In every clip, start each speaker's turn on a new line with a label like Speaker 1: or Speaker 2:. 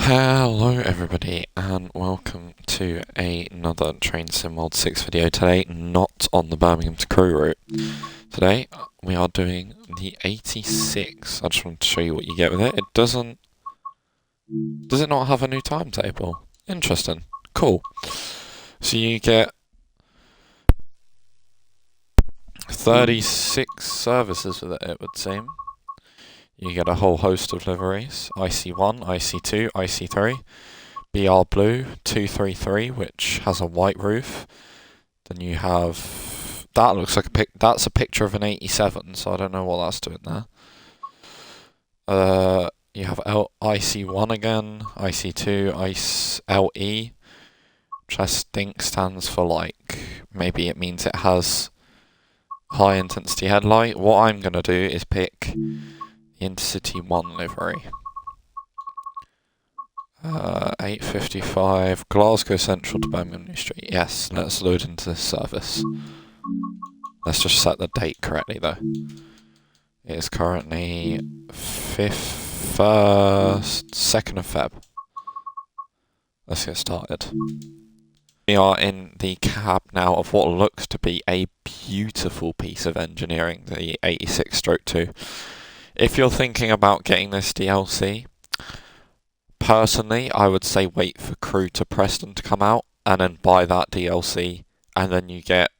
Speaker 1: Hello everybody and welcome to another Train Sim World 6 video today, not on the Birmingham to Crewe route. Today we are doing the 86. I just wanted to show you what you get with it. Does it not have a new timetable? Interesting. Cool. So you get 36 services with it would seem. You get a whole host of liveries, IC1, IC2, IC3, BR Blue 233, which has a white roof. Then you have, that looks like that's a picture of an 87, so I don't know what that's doing there. You have IC1 again, IC2, LE, which I think stands for like, maybe it means it has high intensity headlight. What I'm going to do is pick Intercity 1 livery. 8:55 Glasgow Central to Birmingham New Street. Yes, let's load into this service. Let's just set the date correctly though. It is currently 2nd of Feb. Let's get started. We are in the cab now of what looks to be a beautiful piece of engineering, the 86/2. If you're thinking about getting this DLC, personally, I would say wait for Crewe to Preston to come out, and then buy that DLC, and then you get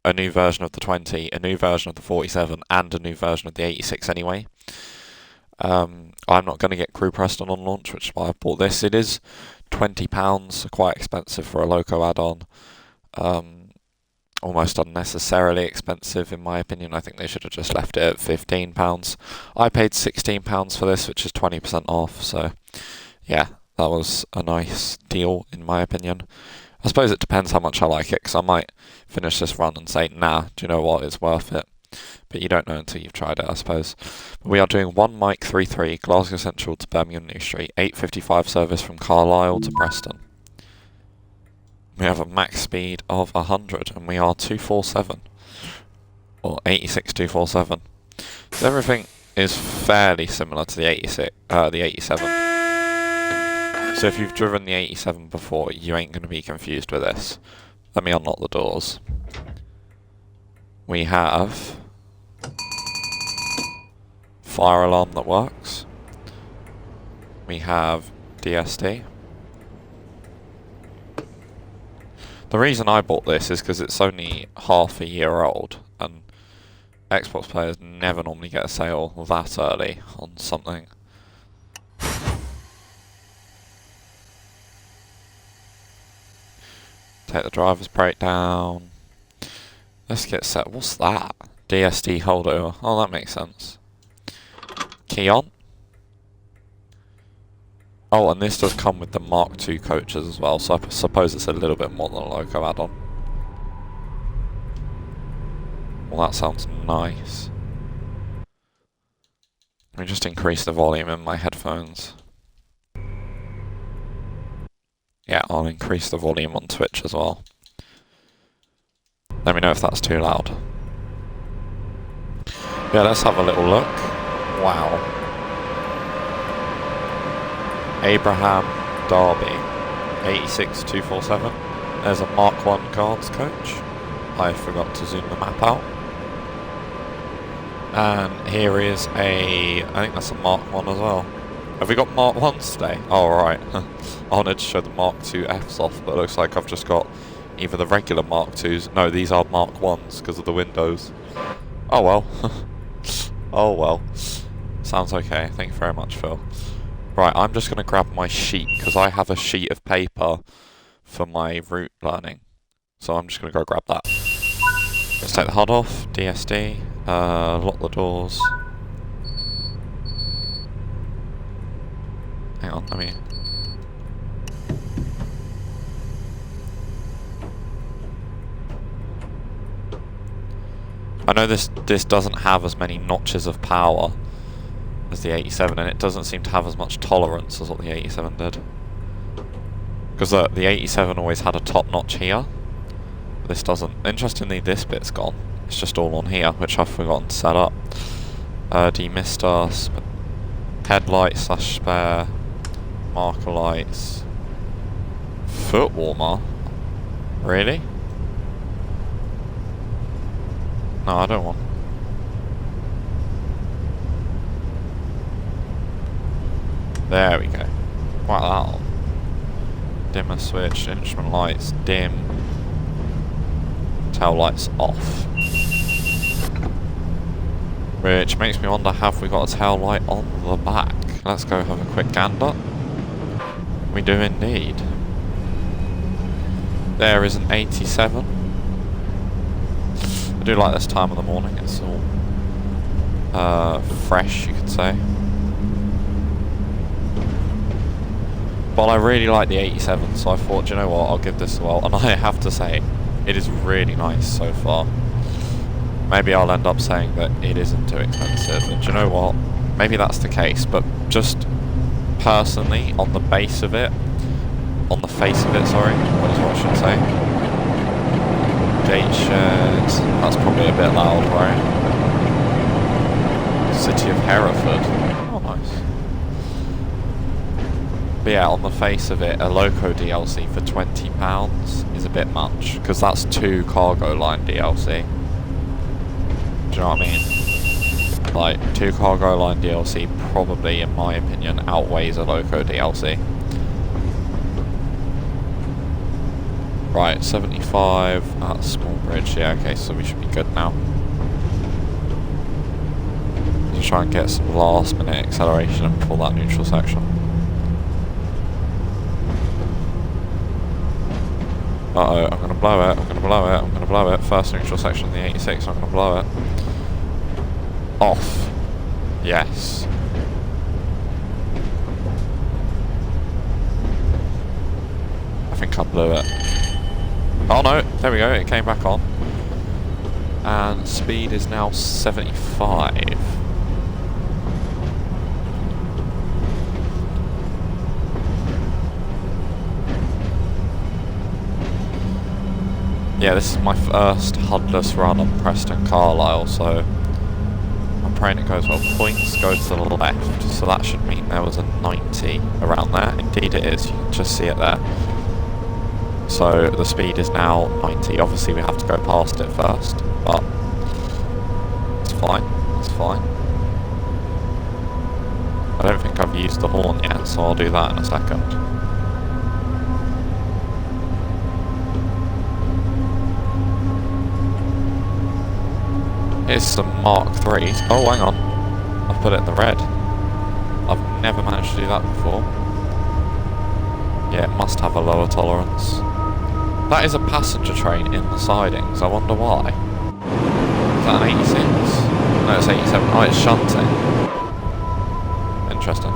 Speaker 1: a new version of the 20, a new version of the 47, and a new version of the 86 anyway. I'm not going to get Crewe Preston on launch, which is why I bought this. It is £20, quite expensive for a Loco add-on. Almost unnecessarily expensive in my opinion. I think they should have just left it at £15. I paid £16 for this, which is 20% off, so yeah, that was a nice deal in my opinion. I suppose it depends how much I like it, because I might finish this run and say, nah, do you know what, it's worth it. But you don't know until you've tried it, I suppose. But we are doing 1 Mike 33, Glasgow Central to Birmingham New Street, 8:55 service from Carlisle to Preston. We have a max speed of 100, and we are 247, or 86/247. So everything is fairly similar to the 86, the 87. So if you've driven the 87 before, you ain't going to be confused with this. Let me unlock the doors. We have fire alarm that works. We have DSD. The reason I bought this is because it's only half a year old, and Xbox players never normally get a sale that early on something. Take the driver's brake down. Let's get set. What's that? DSD holdover. Oh, that makes sense. Key on. Oh, and this does come with the Mark II coaches as well, so I suppose it's a little bit more than a Loco add-on. Well, that sounds nice. Let me just increase the volume in my headphones. Yeah, I'll increase the volume on Twitch as well. Let me know if that's too loud. Yeah, let's have a little look. Wow. Abraham Derby, 86/247. There's a Mark 1 guards coach. I forgot to zoom the map out. And here is I think that's a Mark 1 as well. Have we got Mark 1s today? Oh, right. I wanted to show the Mark 2 Fs off, but it looks like I've just got either the regular Mark 2s. No, these are Mark 1s because of the windows. Oh well. Oh well. Sounds okay. Thank you very much, Phil. Right, I'm just going to grab my sheet, because I have a sheet of paper for my route learning. So I'm just going to go grab that. Let's take the HUD off, DSD, lock the doors. Hang on, let me... I know this doesn't have as many notches of power as the 87, and it doesn't seem to have as much tolerance as what the 87 did. Because the 87 always had a top notch here. This doesn't. Interestingly, this bit's gone. It's just all on here, which I've forgotten to set up. Demister, headlight slash spare, Marker lights. Foot warmer? Really? No, I don't want. There we go. Wow, that on. Dimmer switch, instrument lights, dim. Tail lights off. Which makes me wonder, have we got a tail light on the back? Let's go have a quick gander. We do indeed. There is an 87. I do like this time of the morning, it's all fresh, you could say. But I really like the 87, so I thought, do you know what, I'll give this a whirl. And I have to say, it is really nice so far. Maybe I'll end up saying that it isn't too expensive, and do you know what, maybe that's the case, but just personally, on the base of it, on the face of it, sorry, what is what I should say. Gate shed, that's probably a bit loud, right? City of Hereford, oh nice. But yeah, on the face of it, a Loco DLC for £20 is a bit much, because that's 2 cargo line DLC. Do you know what I mean? Like, 2 cargo line DLC probably, in my opinion, outweighs a Loco DLC. Right, 75 at Small Bridge. Yeah, okay, so we should be good now. Just try and get some last minute acceleration and pull that neutral section. Uh-oh, I'm gonna blow it, I'm gonna blow it, I'm gonna blow it. First neutral section of the 86, I'm gonna blow it. Off. Yes. I think I blew it. Oh no, there we go, it came back on. And speed is now 75. Yeah, this is my first HUDless run on Preston Carlisle, so I'm praying it goes well. Points go to the left, so that should mean there was a 90 around there. Indeed it is, you can just see it there. So the speed is now 90. Obviously we have to go past it first, but it's fine, it's fine. I don't think I've used the horn yet, so I'll do that in a second. Here's some Mark 3s. Oh, hang on. I've put it in the red. I've never managed to do that before. Yeah, it must have a lower tolerance. That is a passenger train in the sidings. I wonder why. Is that an 86? No, it's 87. Oh, it's shunting. Interesting.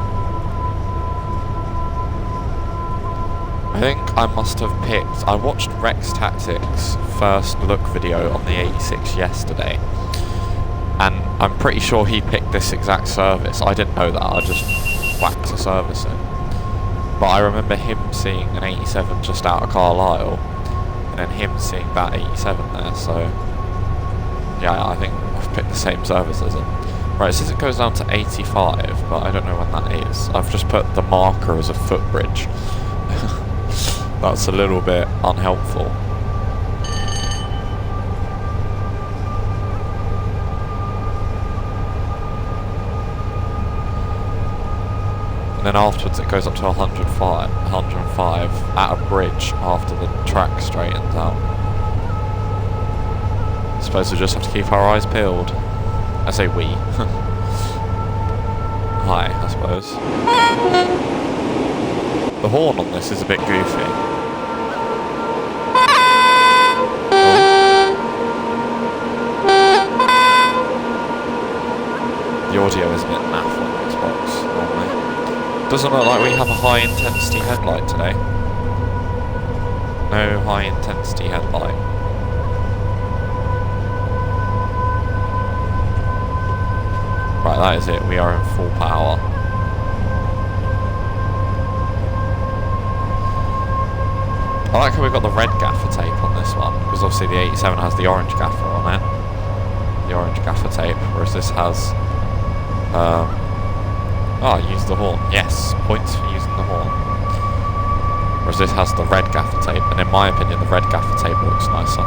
Speaker 1: I think I must have picked... I watched Rex Tactics' first look video on the 86 yesterday. And I'm pretty sure he picked this exact service. I didn't know that, I just whacked a service in. But I remember him seeing an 87 just out of Carlisle, and then him seeing that 87 there, so... Yeah, I think I've picked the same service as him. Right, it says it goes down to 85, but I don't know when that is. I've just put the marker as a footbridge. That's a little bit unhelpful. And then afterwards it goes up to 105 at a bridge after the track straightens out. I suppose we just have to keep our eyes peeled. I say we. Hi, I suppose. The horn on this is a bit goofy. The audio is a bit naff on Xbox normally. Doesn't look like we have a high intensity headlight today. No high intensity headlight. Right, that is it. We are in full power. I like how we've got the red gaffer tape on this one, because obviously the 87 has the orange gaffer on it. The orange gaffer tape, whereas this has a Oh, use the horn. Yes, points for using the horn. Whereas this has the red gaffer tape, and in my opinion the red gaffer tape looks nicer.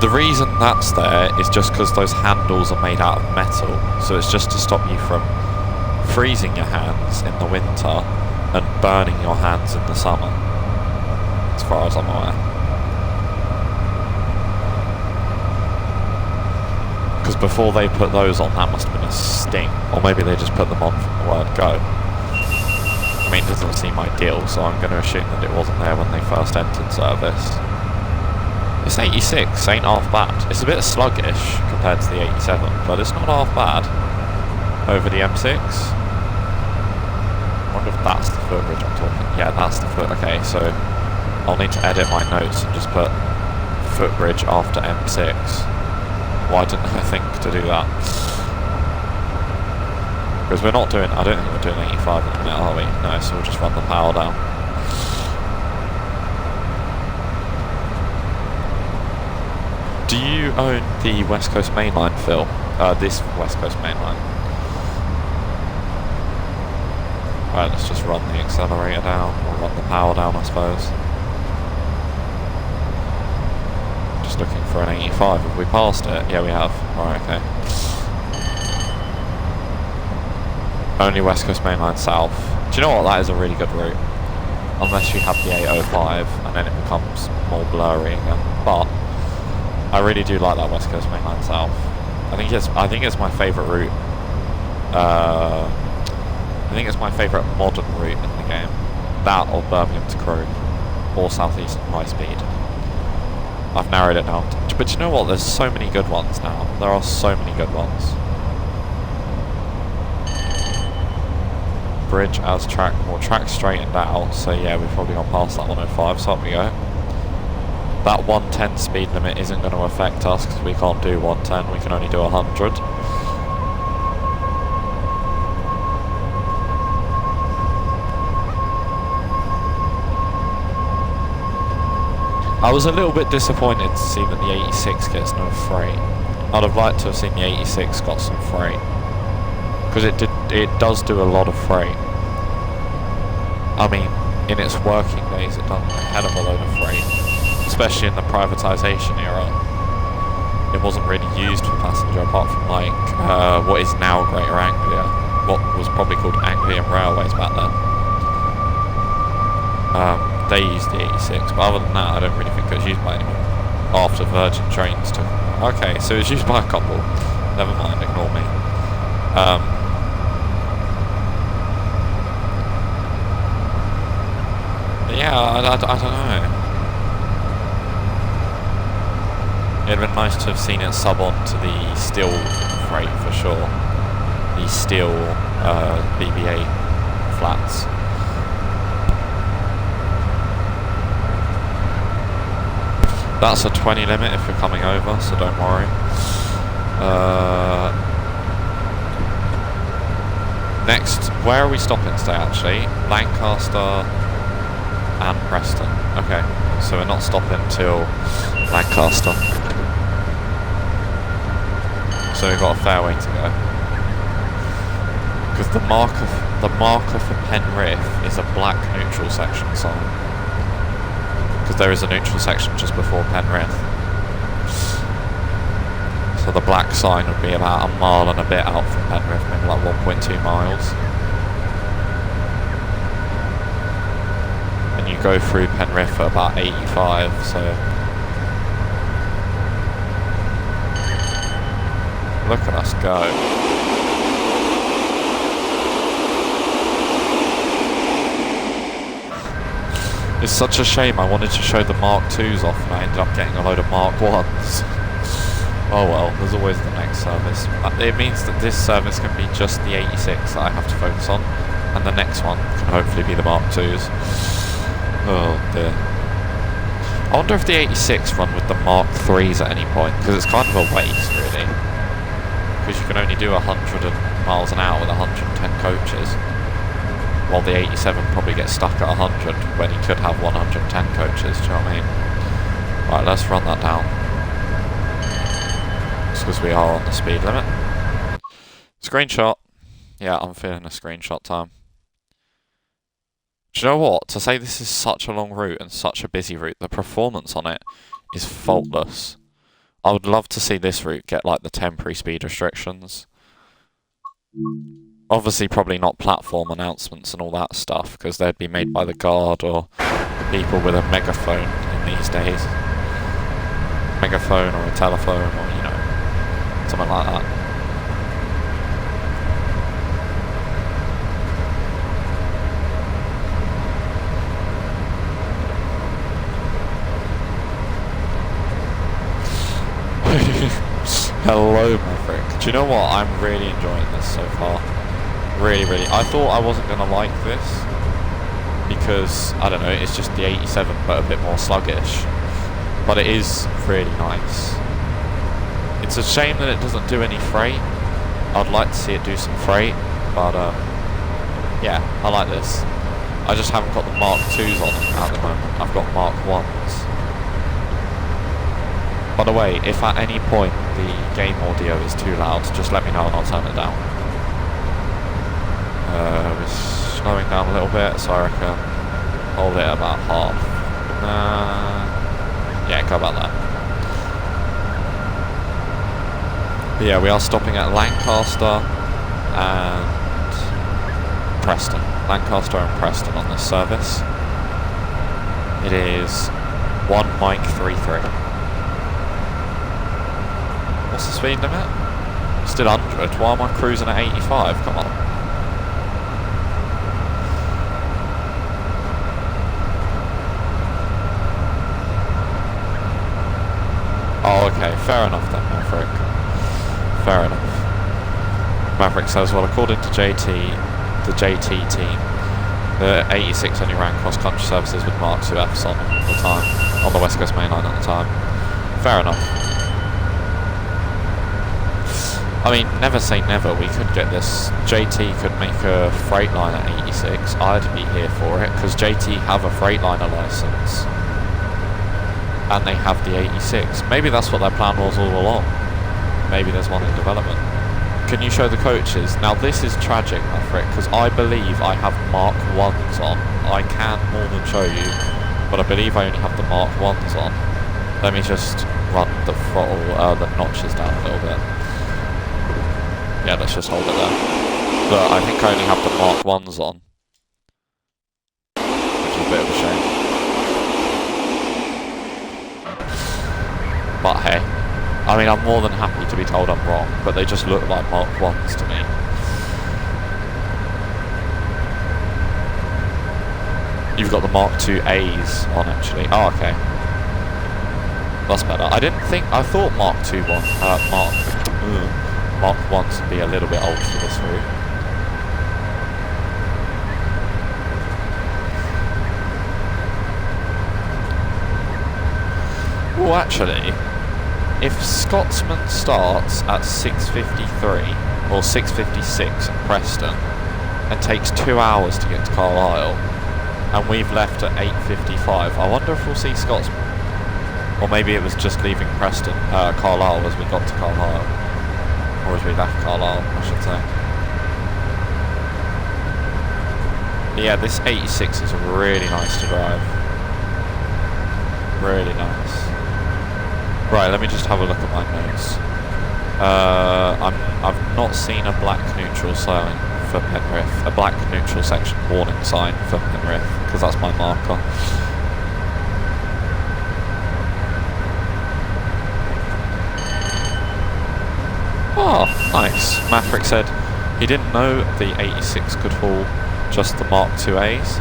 Speaker 1: The reason that's there is just because those handles are made out of metal, so it's just to stop you from freezing your hands in the winter and burning your hands in the summer, as far as I'm aware. Because before they put those on, that must have been a sting, or maybe they just put them on from the word go. I mean, it doesn't seem ideal, so I'm going to assume that it wasn't there when they first entered service. This 86 ain't half bad. It's a bit sluggish compared to the 87, but it's not half bad over the M6. I wonder if that's the footbridge I'm talking. Yeah, that's the foot. Okay, so I'll need to edit my notes and just put footbridge after M6. Why didn't I think to do that? Because we're not doing, I don't think we're doing 85 at the minute, are we? No, so we'll just run the power down. Do you own the West Coast Main Line, Phil? This West Coast Main Line. Right, let's just run the accelerator down, or run the power down, I suppose. Just looking for an 85. Have we passed it? Yeah, we have. Right, okay. Only West Coast Main Line south. Do you know what? That is a really good route. Unless you have the 805, and then it becomes more blurry again. But I really do like that West Coast Main Line south. I think it's my favourite route. I think it's my favourite modern route in the game. That or Birmingham to Crewe, or South Eastern High Speed. I've narrowed it down. But you know what? There's so many good ones now. There are so many good ones. Bridge as track, well, track straightened out. So yeah, we've probably gone past that 105. So up we go. That 110 speed limit isn't going to affect us because we can't do 110, we can only do 100. I was a little bit disappointed to see that the 86 gets no freight. I'd have liked to have seen the 86 got some freight. Because it does do a lot of freight. I mean, in its working days it does a hell of a load of freight. Especially in the privatisation era, it wasn't really used for passenger apart from like what is now Greater Anglia, what was probably called Anglian Railways back then. They used the 86, but other than that I don't really think it was used by anyone after Virgin Trains took. Okay, so it was used by a couple, never mind, ignore me. Yeah, I don't know. It'd have been nice to have seen it sub on to the steel freight for sure. The steel BBA flats. That's a 20 limit if you're coming over, so don't worry. Next, where are we stopping today actually? Lancaster and Preston. Okay, so we're not stopping till Lancaster. So we've got a fair way to go. Because the marker for Penrith is a black neutral section sign. Because there is a neutral section just before Penrith. So the black sign would be about a mile and a bit out from Penrith, maybe like 1.2 miles. And you go through Penrith at about 85, so look at us go. It's such a shame, I wanted to show the Mark 2s off and I ended up getting a load of Mark 1s. Oh well, there's always the next service. It means that this service can be just the 86 that I have to focus on, and the next one can hopefully be the Mark 2s. Oh dear. I wonder if the 86 run with the Mark 3s at any point, because it's kind of a waste really. Because you can only do 100 miles an hour with 110 coaches. While the 87 probably gets stuck at 100 when he could have 110 coaches, do you know what I mean? Right, let's run that down. Just because we are on the speed limit. Screenshot. Yeah, I'm feeling a screenshot time. Do you know what? To say this is such a long route and such a busy route, the performance on it is faultless. I would love to see this route get like the temporary speed restrictions. Obviously probably not platform announcements and all that stuff, because they'd be made by the guard or people with a megaphone in these days. Megaphone or a telephone or, you know, something like that. Hello, Maverick. Do you know what? I'm really enjoying this so far. Really, really. I thought I wasn't going to like this because, I don't know, it's just the 87 but a bit more sluggish. But it is really nice. It's a shame that it doesn't do any freight. I'd like to see it do some freight, but yeah, I like this. I just haven't got the Mark 2s on it at the moment. I've got Mark 1s. By the way, if at any point the game audio is too loud, just let me know and I'll turn it down. We're slowing down a little bit, so I reckon hold it about half. Yeah, go about that. But yeah, we are stopping at Lancaster and Preston. Lancaster and Preston on this service. It is 1 mic 33. What's the speed limit? Still 100. Why am I cruising at 85? Come on. Oh, okay. Fair enough then, Maverick. Fair enough. Maverick says, well, according to the JT team, the 86 only ran cross-country services with Mark 2Fs on the time, on the West Coast Main Line at the time. Fair enough. I mean, never say never, we could get this. JT could make a Freightliner 86, I'd be here for it, because JT have a Freightliner license. And they have the 86. Maybe that's what their plan was all along. Maybe there's one in development. Can you show the coaches? Now this is tragic, Maverick, because I believe I have Mark 1s on. I can more than show you, but I believe I only have the Mark 1s on. Let me just run the throttle, the notches down a little bit. Yeah, let's just hold it there. But I think I only have the Mark 1s on. Which is a bit of a shame. But hey, I mean, I'm more than happy to be told I'm wrong, but they just look like Mark 1s to me. You've got the Mark 2As on actually. Oh, okay. That's better. I thought Mark 1s would be a little bit old for this route. Oh, actually, if Scotsman starts at 6:53 or 6:56 at Preston and takes 2 hours to get to Carlisle, and we've left at 8:55, I wonder if we'll see Scotsman. Or maybe it was just leaving Carlisle as we got to Carlisle. Or as we left Carlisle, I should say. But yeah, this 86 is really nice to drive. Really nice. Right, let me just have a look at my notes. I've not seen a black neutral sign for Penrith, a black neutral section warning sign for Penrith, because that's my marker. Oh, nice. Maverick said he didn't know the 86 could haul just the Mark 2As.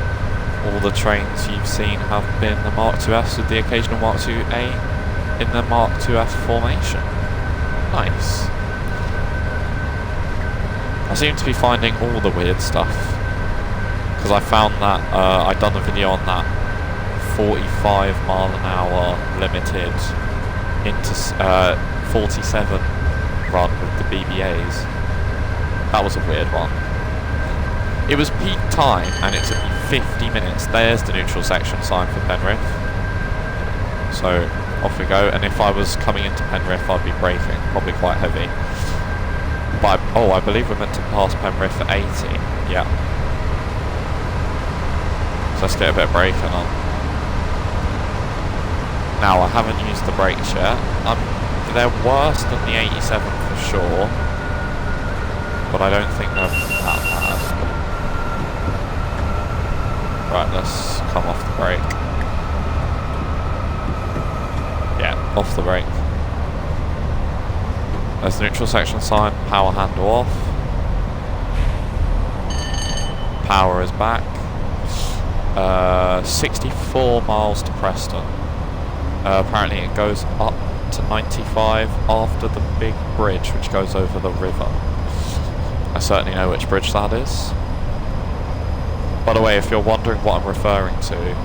Speaker 1: All the trains you've seen have been the Mark 2Fs with the occasional Mark 2A in the Mark 2F formation. Nice. I seem to be finding all the weird stuff, because I found that I'd done a video on that 45 mile an hour limited into 47 run with the BBAs. That was a weird one. It was peak time and it took me 50 minutes. There's the neutral section sign for Penrith. So off we go, and if I was coming into Penrith I'd be braking, probably quite heavy. But I believe we're meant to pass Penrith at 80. Yeah. So let's get a bit of braking on. Now, I haven't used the brakes yet. They're worse than the 87 for sure, but I don't think they're that bad. Right, let's come off the brake. Yeah, off the brake. There's the neutral section sign, power handle off. Power is back. 64 miles to Preston. Apparently it goes up to 95 after the big bridge which goes over the river. I certainly know which bridge that is. By the way, if you're wondering what I'm referring to,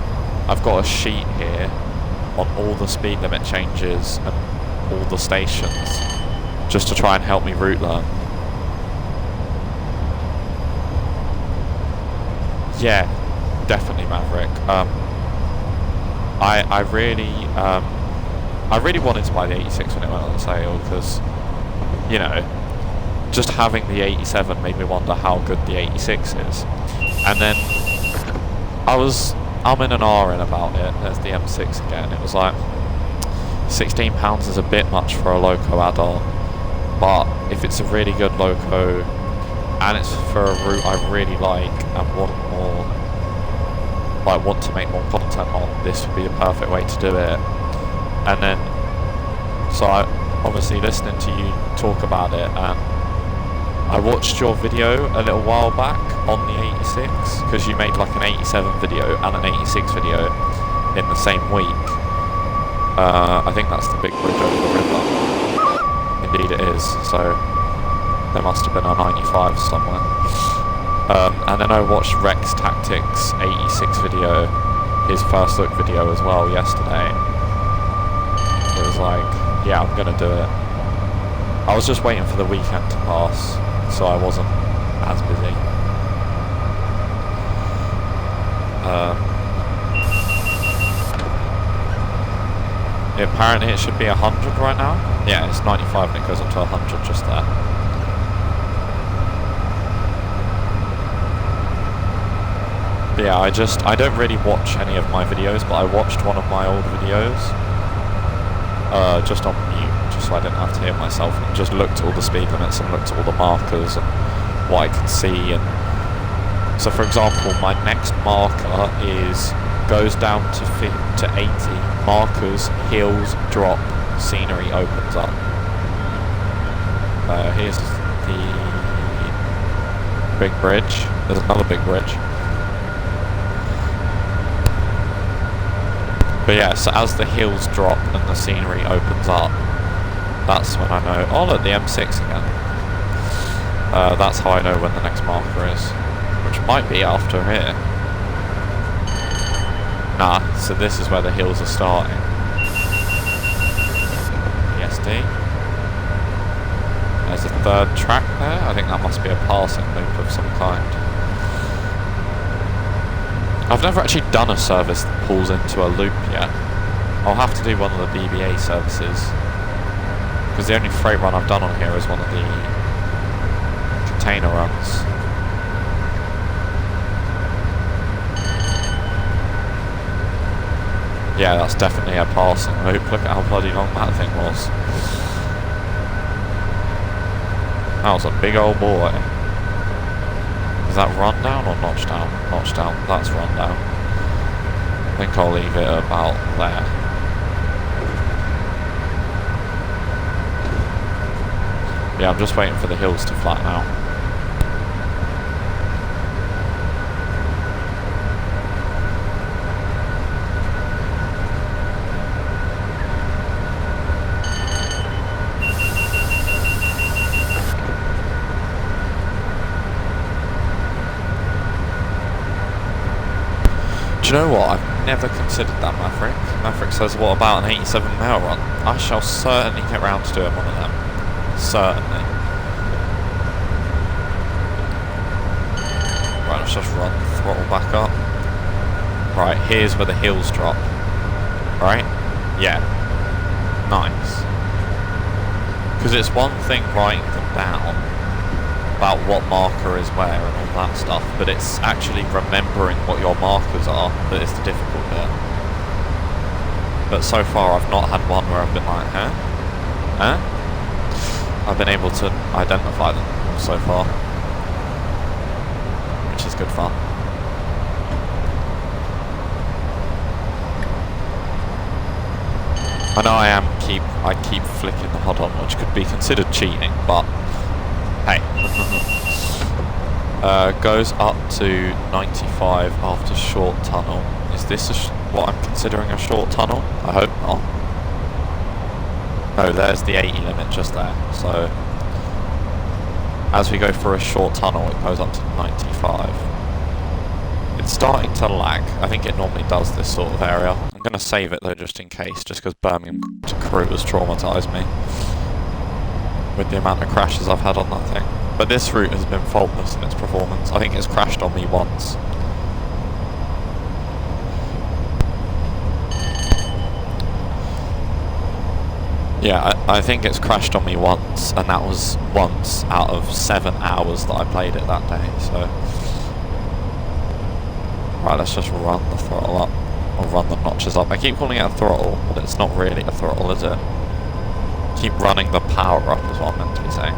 Speaker 1: I've got a sheet here on all the speed limit changes and all the stations, just to try and help me route learn. Yeah, definitely Maverick. I really wanted to buy the 86 when it went on sale, because, you know, just having the 87 made me wonder how good the 86 is. And then I'm in an R-in about it. There's the M6 again. It was like, £16 is a bit much for a loco add-on, but if it's a really good loco and it's for a route I really like and want to make more content on, this would be the perfect way to do it. And then, so I obviously listening to you talk about it, and I watched your video a little while back on the 86, because you made like an 87 video and an 86 video in the same week. I think that's the big bridge over the river. Indeed it is, so there must have been a 95 somewhere. And then I watched Rex Tactics 86 video, his first look video as well yesterday. It was like, yeah, I'm gonna do it. I was just waiting for the weekend to pass, so I wasn't as busy. Apparently it should be 100 right now. Yeah, it's 95 and it goes up to 100 just there. But yeah, I don't really watch any of my videos, but I watched one of my old videos just on mute, just so I didn't have to hear myself, and just looked at all the speed limits and looked at all the markers and what I could see. And so for example, my next marker goes down to 80, markers, hills, drop, scenery opens up. Here's the big bridge. There's another big bridge. But yeah, so as the hills drop and the scenery opens up, that's when I know, oh look, the M6 again. That's how I know when the next marker is, which might be after here. Nah, so this is where the hills are starting. PSD. There's a third track there. I think that must be a passing loop of some kind. I've never actually done a service that pulls into a loop yet. I'll have to do one of the BBA services, because the only freight run I've done on here is one of the container runs. Yeah, that's definitely a passing loop. Look at how bloody long that thing was. That was a big old boy. Is that run down or notch down? Notch down. That's run down. I think I'll leave it about there. Yeah, I'm just waiting for the hills to flatten out. Do you know what? I've never considered that Maverick. Maverick says, what about an 87 mile run? I shall certainly get round to doing one of them. Certainly. Right, let's just run, throttle back up. Right, here's where the hills drop. Right? Yeah. Nice. Because it's one thing writing them down, what marker is where and all that stuff, but it's actually remembering what your markers are that is the difficult bit. But so far I've not had one where I've been like, huh? Huh? I've been able to identify them so far, which is good fun. I know I keep flicking the HUD on, which could be considered cheating, but hey. Goes up to 95 after short tunnel. Is this what I'm considering a short tunnel? I hope not. No, there's the 80 limit just there. So as we go for a short tunnel, it goes up to 95. It's starting to lag. I think it normally does this sort of area. I'm going to save it though, just in case, just because Birmingham to Crewe has traumatised me with the amount of crashes I've had on that thing. But this route has been faultless in its performance. I think it's crashed on me once. Yeah, I think it's crashed on me once, and that was once out of 7 hours that I played it that day, so... Right, let's just run the throttle up, or run the notches up. I keep calling it a throttle, but it's not really a throttle, is it? Keep running the power up is what I'm meant to be saying.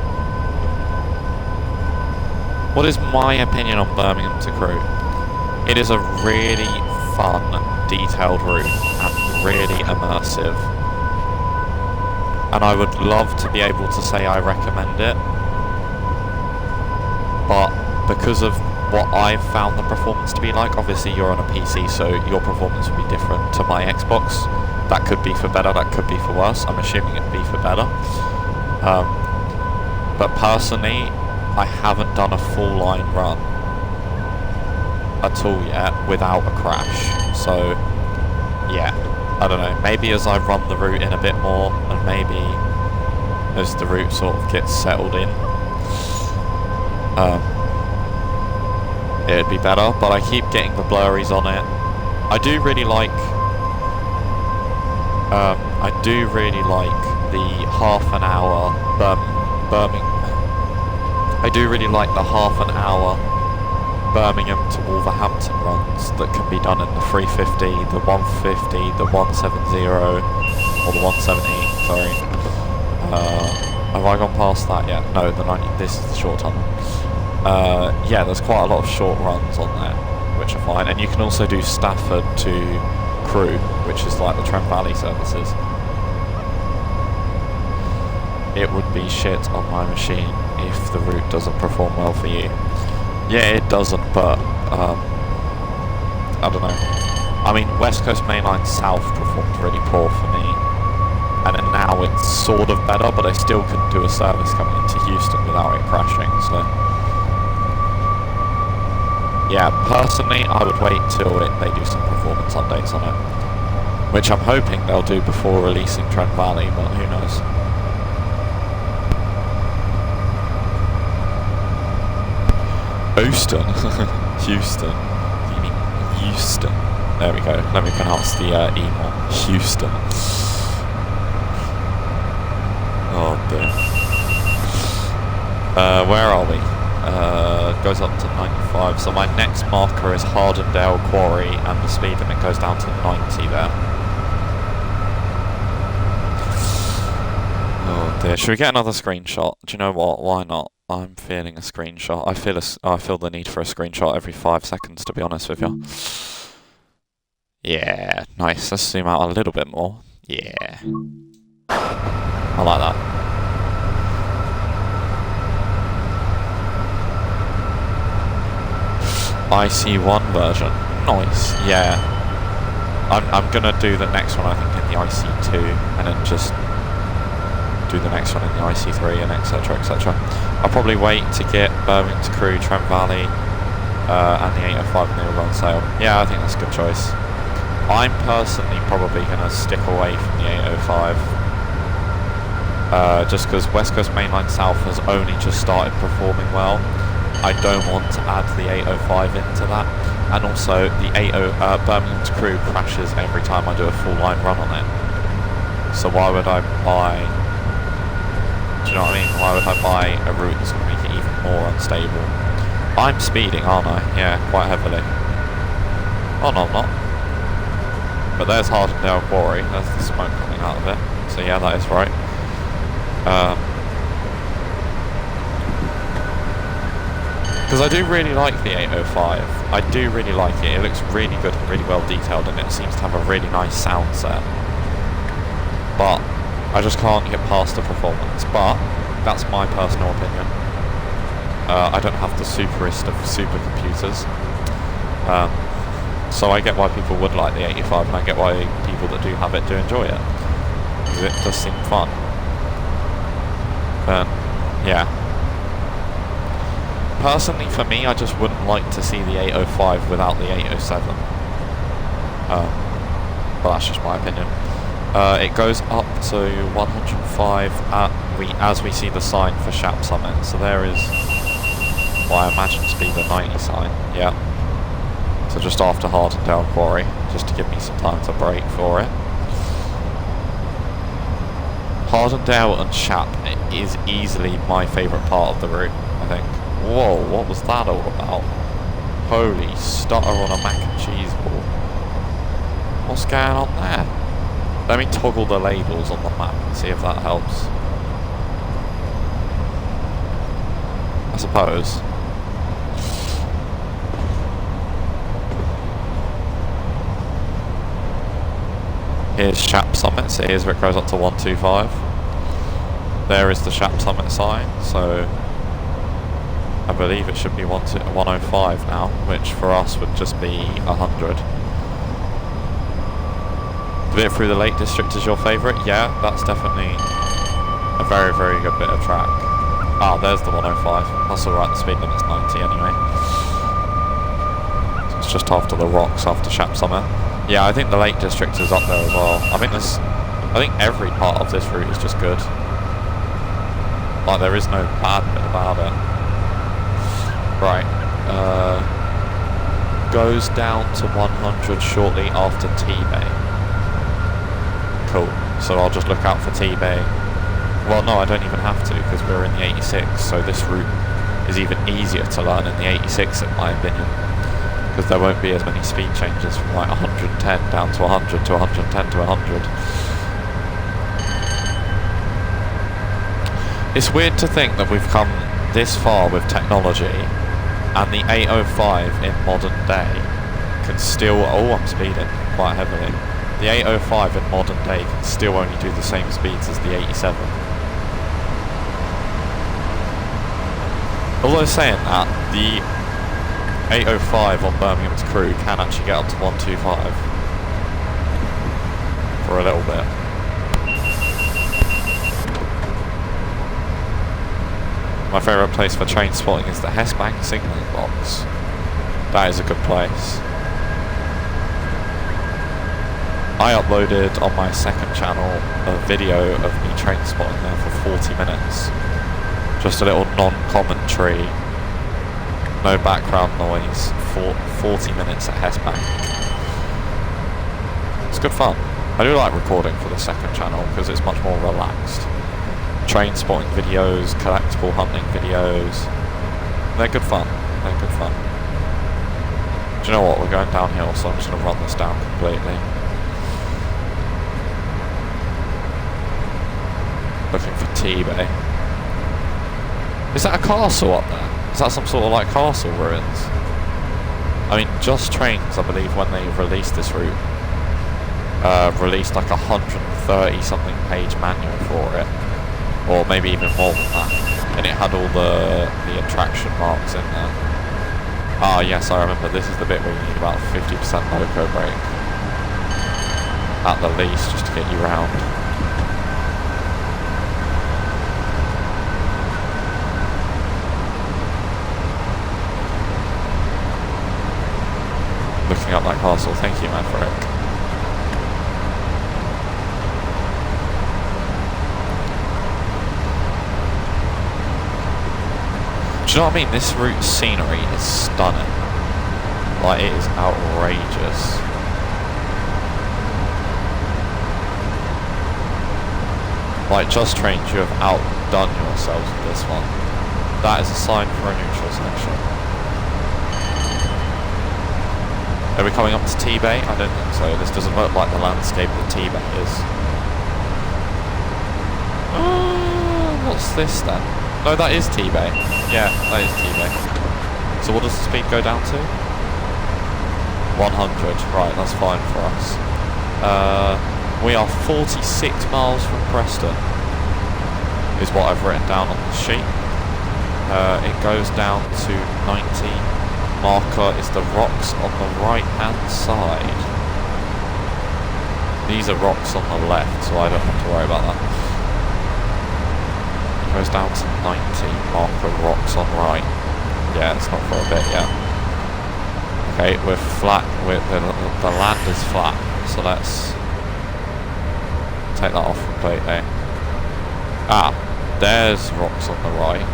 Speaker 1: What is my opinion on Birmingham to Crewe? It is a really fun, detailed route, and really immersive. And I would love to be able to say I recommend it, but because of what I've found the performance to be like, obviously you're on a PC, so your performance would be different to my Xbox. That could be for better, that could be for worse. I'm assuming it'd be for better. But personally, I haven't done a full line run at all yet without a crash. So, yeah. I don't know, maybe as I run the route in a bit more, and maybe as the route sort of gets settled in, it'd be better, but I keep getting the blurries on it. I do really like the half an hour Birmingham to Wolverhampton runs that can be done in the 350, the 150, the 170, or the 170, sorry. Have I gone past that yet? No, the 90, this is the short tunnel. Yeah, there's quite a lot of short runs on there, which are fine. And you can also do Stafford to Crewe, which is like the Trent Valley services. It would be shit on my machine if the route doesn't perform well for you. Yeah, it doesn't, but, I don't know. I mean, West Coast Mainline South performed really poor for me, and then now it's sort of better, but I still couldn't do a service coming into Houston without it crashing, so... Yeah, personally, I would wait till they do some performance updates on it, which I'm hoping they'll do before releasing Trent Valley, but who knows. Houston. Houston. You mean Houston? There we go. Let me pronounce the E more. Houston. Oh dear. Where are we? Goes up to 95. So my next marker is Hardendale Quarry, and the speed limit goes down to 90 there. Oh dear. Should we get another screenshot? Do you know what? Why not? I'm feeling a screenshot. I feel the need for a screenshot every 5 seconds, to be honest with you. Yeah, nice. Let's zoom out a little bit more. Yeah. I like that. IC1 version. Nice. Yeah. I'm gonna do the next one, I think, in the IC2, and then just do the next one in the IC3, and etc, etc. I'll probably wait to get Birmingham to Crewe, Trent Valley, and the 805 Neil run sale. Yeah, I think that's a good choice. I'm personally probably going to stick away from the 805, just because West Coast Mainline South has only just started performing well. I don't want to add the 805 into that, and also the Birmingham to Crewe crashes every time I do a full line run on it. So why would I buy... Do you know what I mean? Why would I buy a route that's going to make it even more unstable. I'm speeding, aren't I? Yeah, quite heavily. Oh no, I'm not. But there's Hardendale Quarry, there's the smoke coming out of it. So yeah, that is right. Because I do really like the 805. I do really like it. It looks really good and really well detailed, and it seems to have a really nice sound set. But I just can't get past the performance. But that's my personal opinion. I don't have the superest of supercomputers. So I get why people would like the 85, and I get why people that do have it do enjoy it. Because it does seem fun. Yeah. Personally, for me, I just wouldn't like to see the 805 without the 807. But that's just my opinion. It goes up to 105 as we see the sign for Shap Summit. So there is what I imagine to be the 90 sign. Yeah. So just after Hardendale Quarry, just to give me some time to brake for it. Hardendale and Shap is easily my favourite part of the route, I think. Whoa, what was that all about? Holy stutter on a mac and cheese ball. What's going on there? Let me toggle the labels on the map and see if that helps. I suppose. Here's Shap Summit, so here's where it goes up to 125. There is the Shap Summit sign, so I believe it should be 105 now, which for us would just be 100. The bit through the Lake District is your favourite? Yeah, that's definitely a very, very good bit of track. Ah, there's the 105. That's alright, the speed limit's 90 anyway. So it's just after the rocks, after Shap Summit. Yeah, I think the Lake District is up there as well. I think every part of this route is just good. Like, there is no bad bit about it. Right. Goes down to 100 shortly after T-Bay. Cool. So I'll just look out for T-Bay. Well, no, I don't even have to, because we're in the 86, so this route is even easier to learn in the 86, in my opinion. Because there won't be as many speed changes from like 110 down to 100 to 110 to 100. It's weird to think that we've come this far with technology, and the 805 in modern day can still... Oh, I'm speeding quite heavily. The 805 in modern day can still only do the same speeds as the 87. Although saying that, the 805 on Birmingham's crew can actually get up to 125 for a little bit. My favourite place for train spotting is the Hessbank signalling box. That is a good place. I uploaded on my second channel a video of me train spotting there for 40 minutes. Just a little non-commentary, no background noise, for 40 minutes at Hessbank. It's good fun. I do like recording for the second channel because it's much more relaxed. Train spotting videos, collectible hunting videos, they're good fun. They're good fun. Do you know what? We're going downhill, so I'm just going to run this down completely. Looking for T-Bay. Is that a castle up there? Is that some sort of like castle ruins? I mean, Just Trains, I believe, when they released this route, released like 130 something page manual for it. Or maybe even more than that. And it had all the attraction marks in there. Ah yes, I remember, this is the bit where you need about 50% loco brake. At the least, just to get you round. Looking up that castle, thank you Maverick. Do you know what I mean? This route's scenery is stunning. Like, it is outrageous. Like, Just Trains, you have outdone yourselves with this one. That is a sign for a neutral section. Are we coming up to T-Bay? I don't think so. This doesn't look like the landscape that T-Bay is. What's this then? No, that is T-Bay. Yeah, that is T-Bay. So what does the speed go down to? 100. Right, that's fine for us. We are 46 miles from Preston, is what I've written down on the sheet. It goes down to 90. Marker is the rocks on the right hand side. These are rocks on the left, so I don't have to worry about that. It goes down to 90. Marker rocks on right. Yeah, it's not for a bit yet. Okay, we're flat. The land is flat, so let's take that off completely. Ah, there's rocks on the right.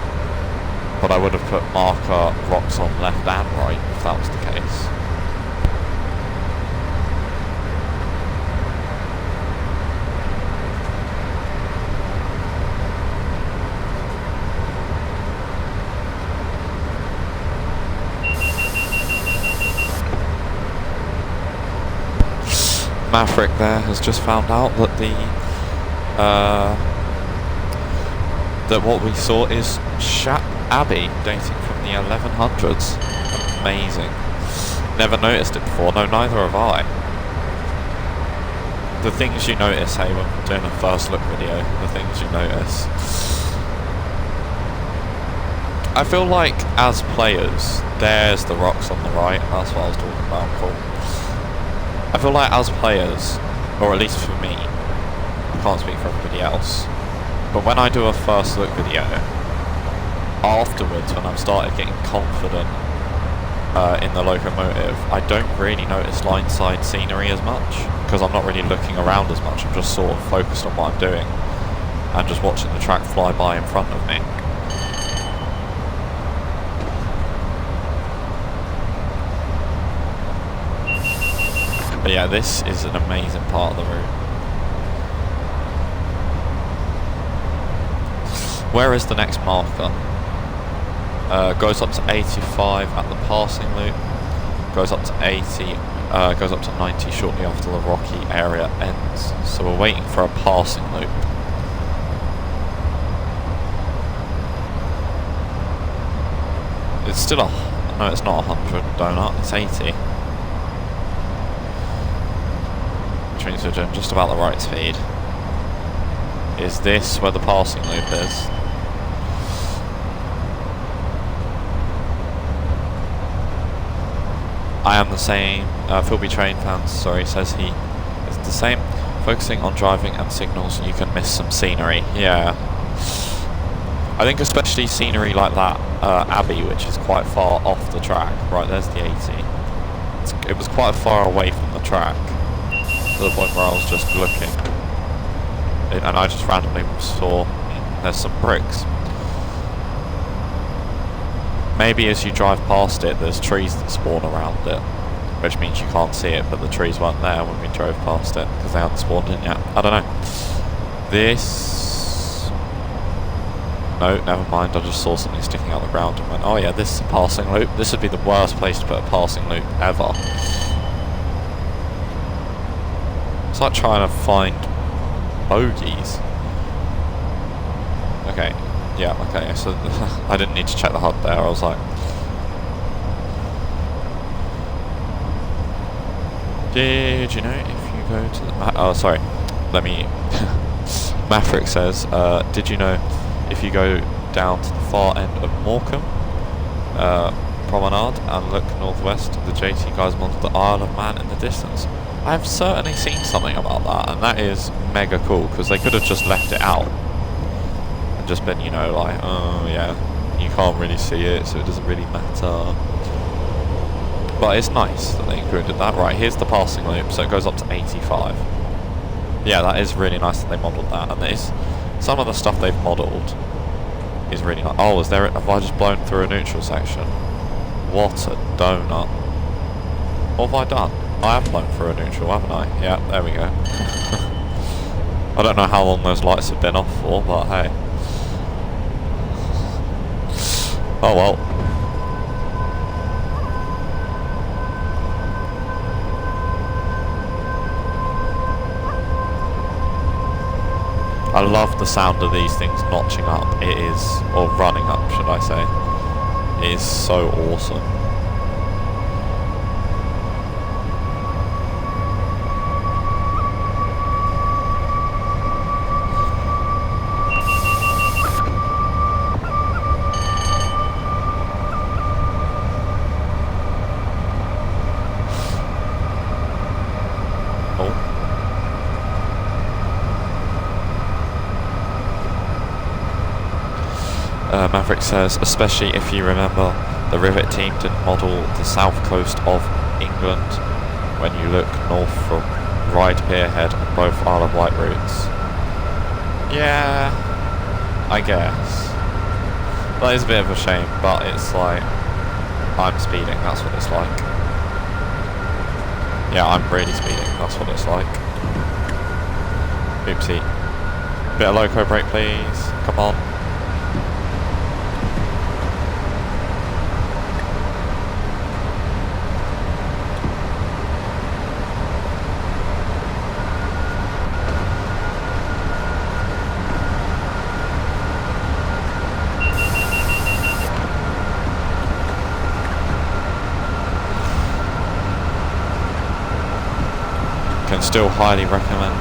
Speaker 1: But I would have put marker rocks on left and right if that was the case. Maverick there has just found out that that what we saw is Shap Abbey, dating from the 1100s. Amazing. Never noticed it before. No, neither have I. The things you notice, hey, when doing a first look video, the things you notice. I feel like, as players, there's the rocks on the right. That's what I was talking about. Cool. I feel like, as players, or at least for me, I can't speak for everybody else, but when I do a first look video, afterwards, when I've started getting confident in the locomotive, I don't really notice line side scenery as much, because I'm not really looking around as much. I'm just sort of focused on what I'm doing and just watching the track fly by in front of me. But yeah, this is an amazing part of the route. Where is the next marker? Goes up to 85 at the passing loop, goes up to 80, goes up to 90 shortly after the rocky area ends. So we're waiting for a passing loop. It's still no, it's not 100 donut, it's 80. Which means we're doing just about the right speed. Is this where the passing loop is? I am the same. Philby Train fans, sorry, says he is the same. Focusing on driving and signals, you can miss some scenery. Yeah. I think especially scenery like that Abbey, which is quite far off the track. Right, there's the 80. It was quite far away from the track, to the point where I was just looking. And I just randomly saw there's some bricks. Maybe as you drive past it, there's trees that spawn around it, which means you can't see it, but the trees weren't there when we drove past it, because they hadn't spawned in yet. I don't know. This... No, never mind, I just saw something sticking out the ground and went, oh yeah, this is a passing loop. This would be the worst place to put a passing loop ever. It's like trying to find bogies. Okay. Yeah, okay, so I didn't need to check the HUD there, I was like... Did you know if you go to the... Oh, sorry, let me... Maverick says, did you know if you go down to the far end of Morecambe Promenade and look northwest, the JT guys wanted the Isle of Man in the distance? I've certainly seen something about that, and that is mega cool, because they could have just left it out. Just been, you know, like, oh yeah, you can't really see it, so it doesn't really matter. But it's nice that they included that. Right, here's the passing loop, so it goes up to 85. Yeah, that is really nice that they modelled that, and there's some of the stuff they've modelled is really nice. Oh, have I just blown through a neutral section? What a donut. What have I done? I have blown through a neutral, haven't I? Yeah, there we go. I don't know how long those lights have been off for, but hey. Oh well. I love the sound of these things notching up. It is, or running up, should I say. It is so awesome. Maverick says, especially if you remember, the Rivet team didn't model the south coast of England when you look north from Ryde Pierhead on both Isle of Wight routes. Yeah, I guess. That is a bit of a shame, but it's like, I'm speeding, that's what it's like. Yeah, I'm really speeding, that's what it's like. Oopsie. Bit of loco brake please, come on. Can still highly recommend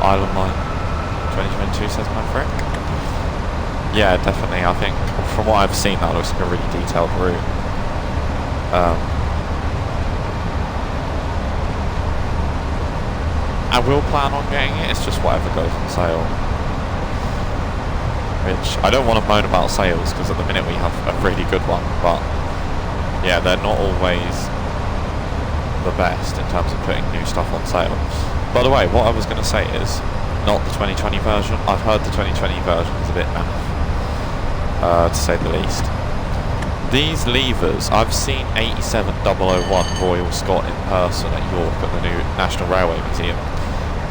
Speaker 1: Island Line 2022, says Maverick. Yeah, definitely. I think from what I've seen, that looks like a really detailed route. I will plan on getting it. It's just whatever goes on sale. Which I don't want to moan about sales because at the minute we have a really good one, but yeah, they're not always the best in terms of putting new stuff on sale. By the way, what I was going to say is not the 2020 version. I've heard the 2020 version is a bit naff, to say the least. These levers, I've seen 87001 Royal Scot in person at York at the new National Railway Museum,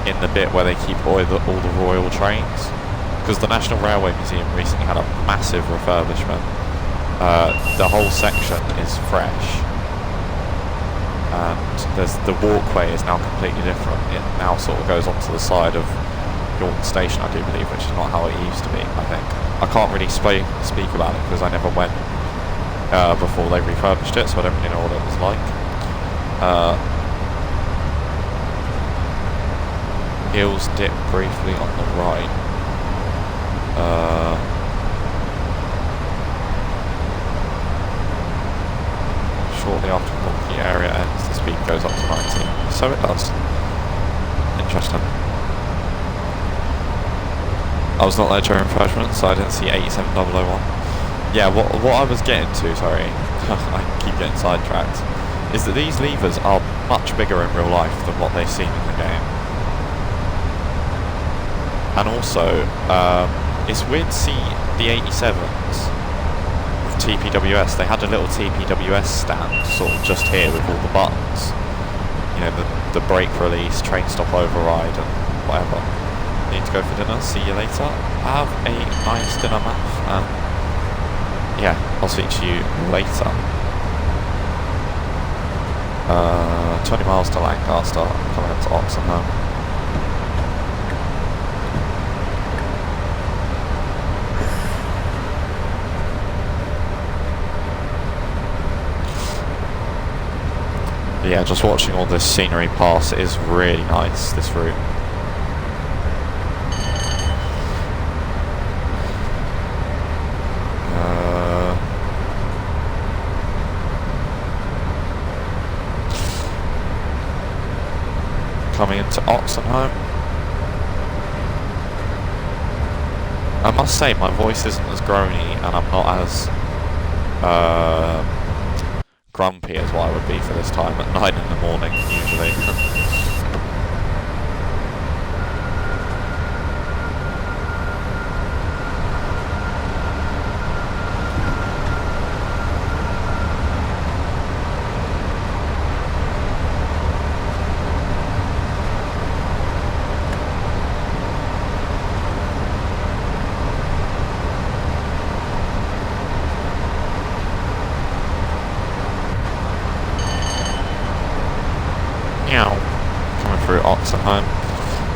Speaker 1: in the bit where they keep all the Royal trains, because the National Railway Museum recently had a massive refurbishment. The whole section is fresh. And the walkway is now completely different. It now sort of goes onto the side of York Station, I do believe, which is not how it used to be, I think. I can't really speak about it because I never went before they refurbished it, so I don't really know what it was like. Hills dip briefly on the right. Shortly after the area ends, the speed goes up to 90. So it does. Interesting. I was not there during refurbishment, so I didn't see 87001. Yeah, what I was getting to, sorry, I keep getting sidetracked, is that these levers are much bigger in real life than what they seem in the game. And also, it's weird to see the 87s TPWS. They had a little TPWS stand sort of just here with all the buttons, you know, the brake release, train stop override and whatever. Need to go for dinner, see you later. Have a nice dinner, Math, and yeah, I'll speak to you later. 20 miles to Lancaster, coming up to Oxenham. Yeah, just watching all this scenery pass is really nice, this route. Coming into Oxenham. I must say, my voice isn't as groany and I'm not as grumpy as what I would be for this time at 9 in the morning, usually. Oxenholme.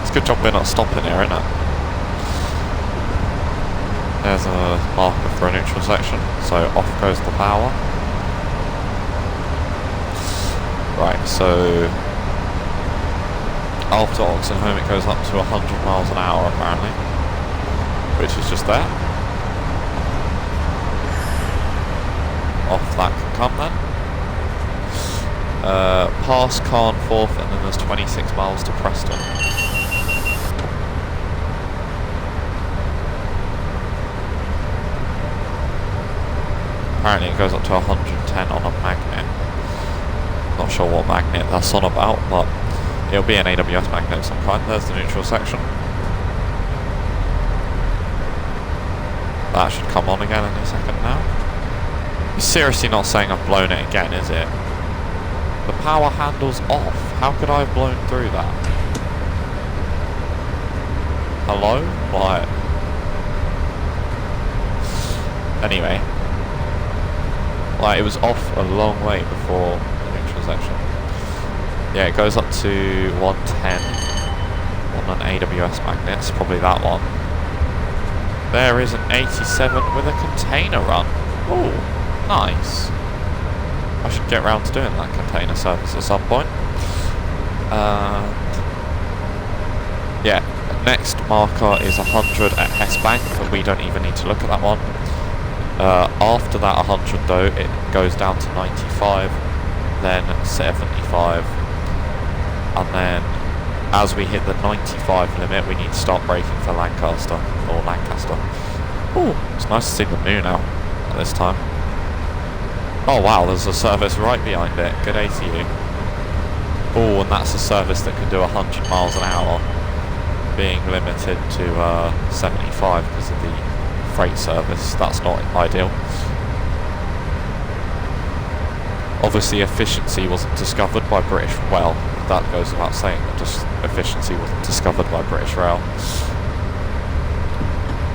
Speaker 1: It's a good job we're not stopping here, isn't it? There's a marker for a neutral section, so off goes the power. Right, so after Oxenholme it goes up to 100 miles an hour apparently, which is just there. Off that can come then. Past Carnforth, and then there's 26 miles to Preston. Apparently it goes up to 110 on a magnet. Not sure what magnet that's on about, but it'll be an AWS magnet of some kind. There's the neutral section. That should come on again any second now. You're seriously not saying I've blown it again, is it? The power handle's off. How could I have blown through that? Hello? Like... Anyway. Like, it was off a long way before the neutral section. Yeah, it goes up to 110 on an AWS magnet. It's probably that one. There is an 87 with a container run. Ooh, nice. I should get round to doing that container service at some point. Yeah, next marker is 100 at Hessbank, but we don't even need to look at that one. After that 100 though, it goes down to 95, then 75, and then as we hit the 95 limit we need to start braking for Lancaster. Ooh, it's nice to see the moon out at this time. Oh wow, there's a service right behind it. Good day to you. Oh, and that's a service that can do 100 miles an hour, being limited to 75 because of the freight service. That's not ideal. Obviously efficiency wasn't discovered by British, well, that goes without saying, that just efficiency wasn't discovered by British Rail.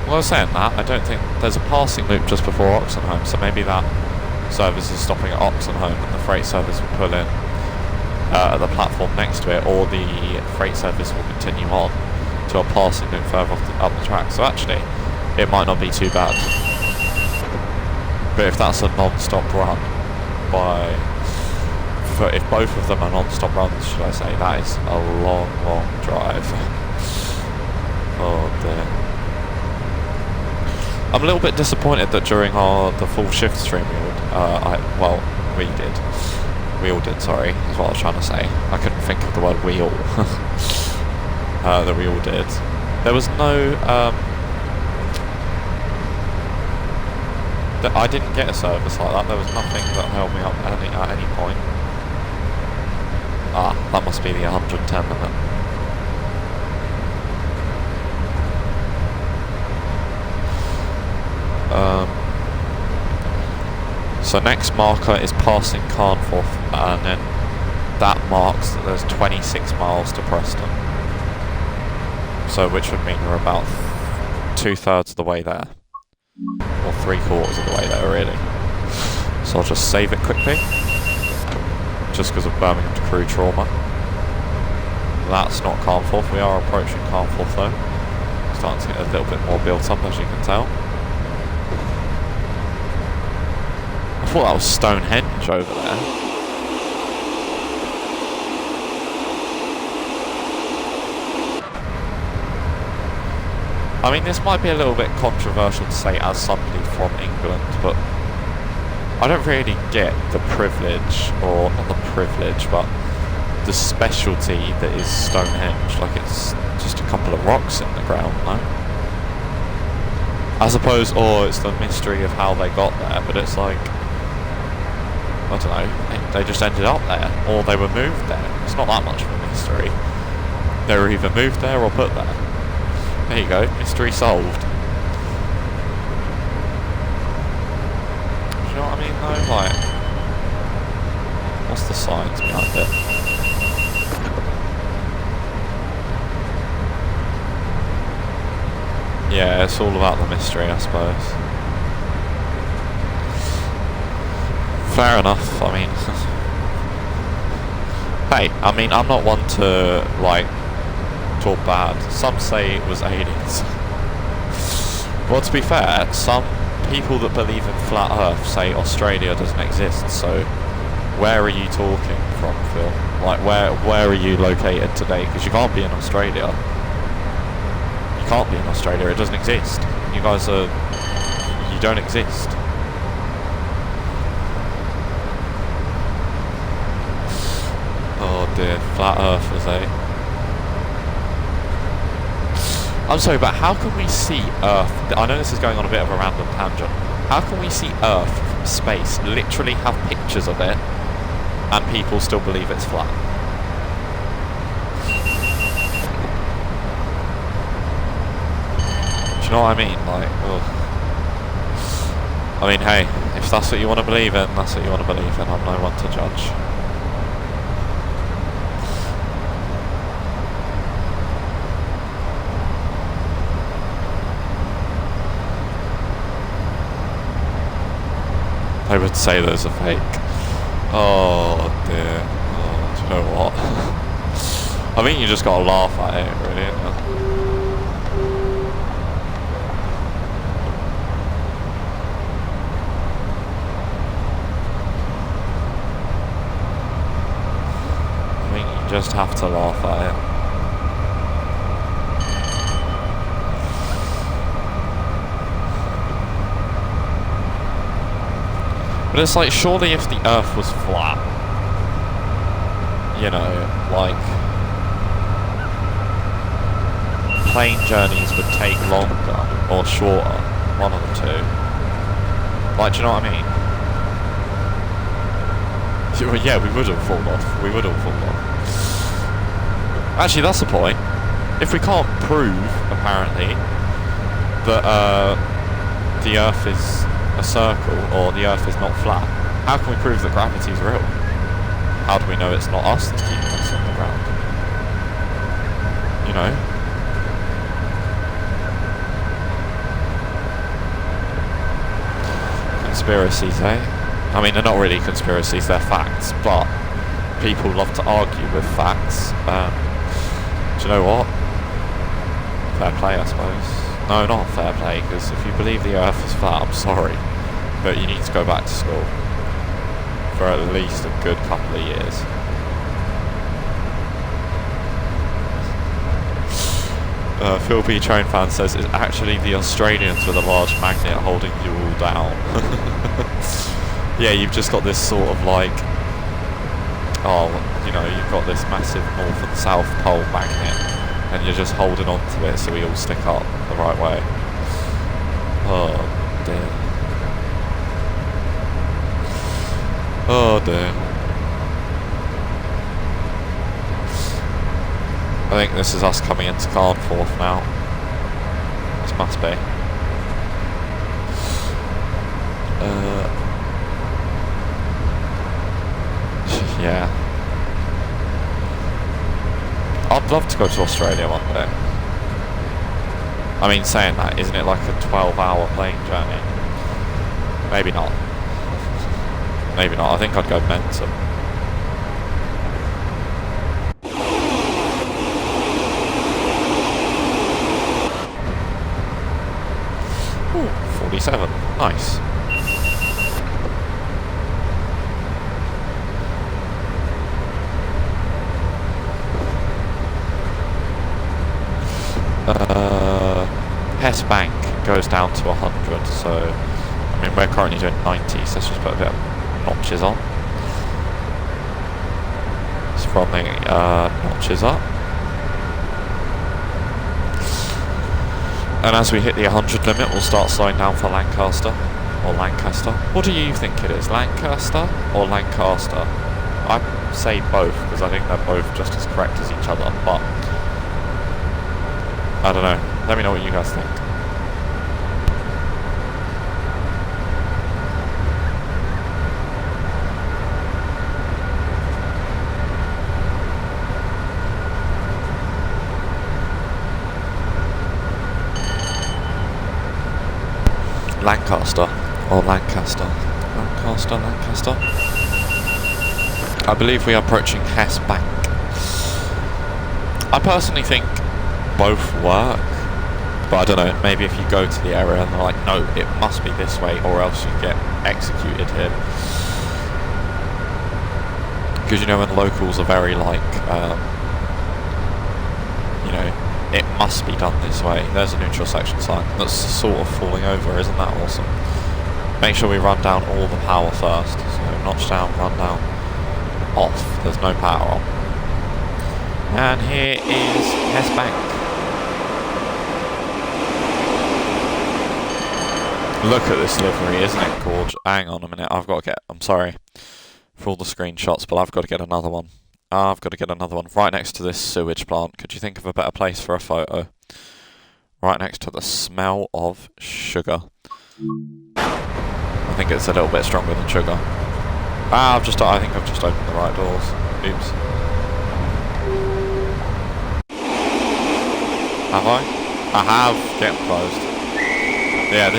Speaker 1: Well, I was saying that, I don't think there's a passing loop just before Oxenholme, so maybe that service is stopping at Oxenholme and the freight service will pull in at the platform next to it, or the freight service will continue on to a passing loop further up the track. So actually, it might not be too bad. But if that's a non-stop run, if both of them are non-stop runs, should I say, that is a long, long drive. Oh dear. I'm a little bit disappointed that during the full shift stream we all did, sorry, is what I was trying to say. I couldn't think of the word we all. That we all did. There was no, I didn't get a service like that. There was nothing that held me up at any point. Ah, that must be the 110 limit. So next marker is passing Carnforth, and then that marks that there's 26 miles to Preston. So which would mean we're about 2/3 of the way there. Or 3/4 of the way there, really. So I'll just save it quickly. Just because of Birmingham's crew trauma. That's not Carnforth. We are approaching Carnforth though. Starting to get a little bit more built up, as you can tell. I thought that was Stonehenge over there. I mean, this might be a little bit controversial to say as somebody from England, but I don't really get the privilege, or not the privilege, but the specialty that is Stonehenge. Like, it's just a couple of rocks in the ground, no? I suppose, or it's the mystery of how they got there, but it's like, I don't know, they just ended up there, or they were moved there. It's not that much of a mystery. They were either moved there or put there. There you go, mystery solved. Do you know what I mean though? Like, what's the science behind it? Yeah, it's all about the mystery, I suppose. Fair enough, I mean, Hey, I mean, I'm not one to, like, talk bad. Some say it was aliens. Well, to be fair, some people that believe in flat Earth say Australia doesn't exist, so where are you talking from, Phil? Like, where are you located today? Because you can't be in Australia. You can't be in Australia, it doesn't exist. You guys are... you don't exist. Oh dear, flat earthers, eh? I'm sorry, but how can we see Earth? I know this is going on a bit of a random tangent. How can we see Earth from space, literally have pictures of it, and people still believe it's flat? Do you know what I mean? Like, ugh. I mean, hey, if that's what you want to believe in, that's what you want to believe in. I'm no one to judge. I would say those are fake. Oh dear. Oh, do you know what? I think you just gotta laugh at it, really, isn't it? I think you just have to laugh at it. But it's like, surely if the Earth was flat, you know, like, plane journeys would take longer or shorter, one of the two. Like, do you know what I mean? Yeah, we would have fallen off. We would have fallen off. Actually, that's the point. If we can't prove, apparently, that the Earth is a circle or the Earth is not flat, how can we prove that gravity is real? How do we know it's not us that's keeping us on the ground? You know? Conspiracies, eh? I mean, they're not really conspiracies, they're facts, but people love to argue with facts. Do you know what? Fair play, I suppose. No, not fair play, because if you believe the Earth is flat, I'm sorry, but you need to go back to school for at least a good couple of years. Phil B. Train fan says it's actually the Australians with a large magnet holding you all down. Yeah, you've just got this sort of like, oh, you know, you've got this massive North and South Pole magnet, and you're just holding on to it so we all stick up the right way. Oh dear. Oh dear. I think this is us coming into Carnforth now. This must be. Yeah. I'd love to go to Australia one day. I mean, saying that, isn't it like a 12-hour plane journey? Maybe not. Maybe not. I think I'd go mental. Ooh, 47. Nice. Hess Bank goes down to 100, so I mean we're currently doing 90, so let's just put a bit of notches on. It's from the notches up. And as we hit the 100 limit, we'll start slowing down for Lancaster, or Lancaster. What do you think it is, Lancaster or Lancaster? I say both, because I think they're both just as correct as each other, but I don't know. Let me know what you guys think. Lancaster or Lancaster? Lancaster, Lancaster. I believe we are approaching Hess Bank. I personally think both work, but I don't know, maybe if you go to the area and they're like, no, it must be this way or else you get executed here. Because you know when locals are very like, you know, it must be done this way. There's a neutral section sign that's sort of falling over, isn't that awesome? Make sure we run down all the power first. So notch down, run down, off. There's no power on. And here is Hess Bank. Look at this livery, isn't it gorgeous? Hang on a minute, I've got to get, I'm sorry for all the screenshots, but I've got to get another one. I've got to get another one right next to this sewage plant. Could you think of a better place for a photo? Right next to the smell of sugar. I think it's a little bit stronger than sugar. I think I've just opened the right doors. Oops. Have I? I have. Getting closed. Yeah,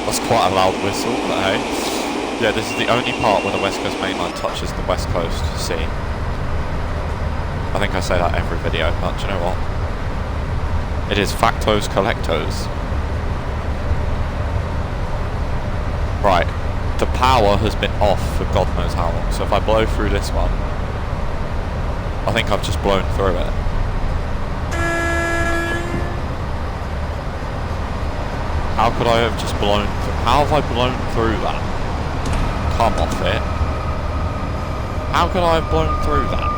Speaker 1: that's quite a loud whistle, but hey. Yeah, this is the only part where the West Coast main line touches the West Coast Sea. I think I say that every video, but do you know what? It is factos collectos. Right, the power has been off for God knows how long, so if I blow through this one, I think I've just blown through it. How could I have just blown through? How have I blown through that? Come off it. How could I have blown through that?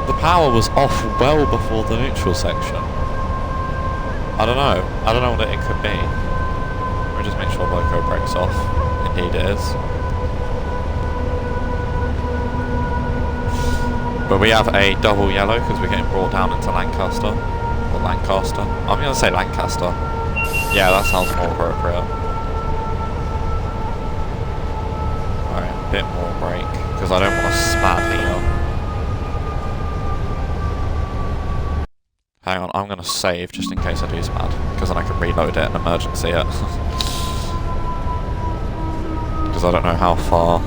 Speaker 1: The power was off well before the neutral section. I don't know what it could be. Let me just make sure loco breaks off. Indeed it is. But we have a double yellow because we're getting brought down into Lancaster. Or Lancaster. I'm going to say Lancaster. Yeah, that sounds more appropriate. Alright, a bit more brake because I don't want to spat here. Hang on, I'm going to save just in case I do smad, because then I can reload it and emergency it. Because I don't know how far.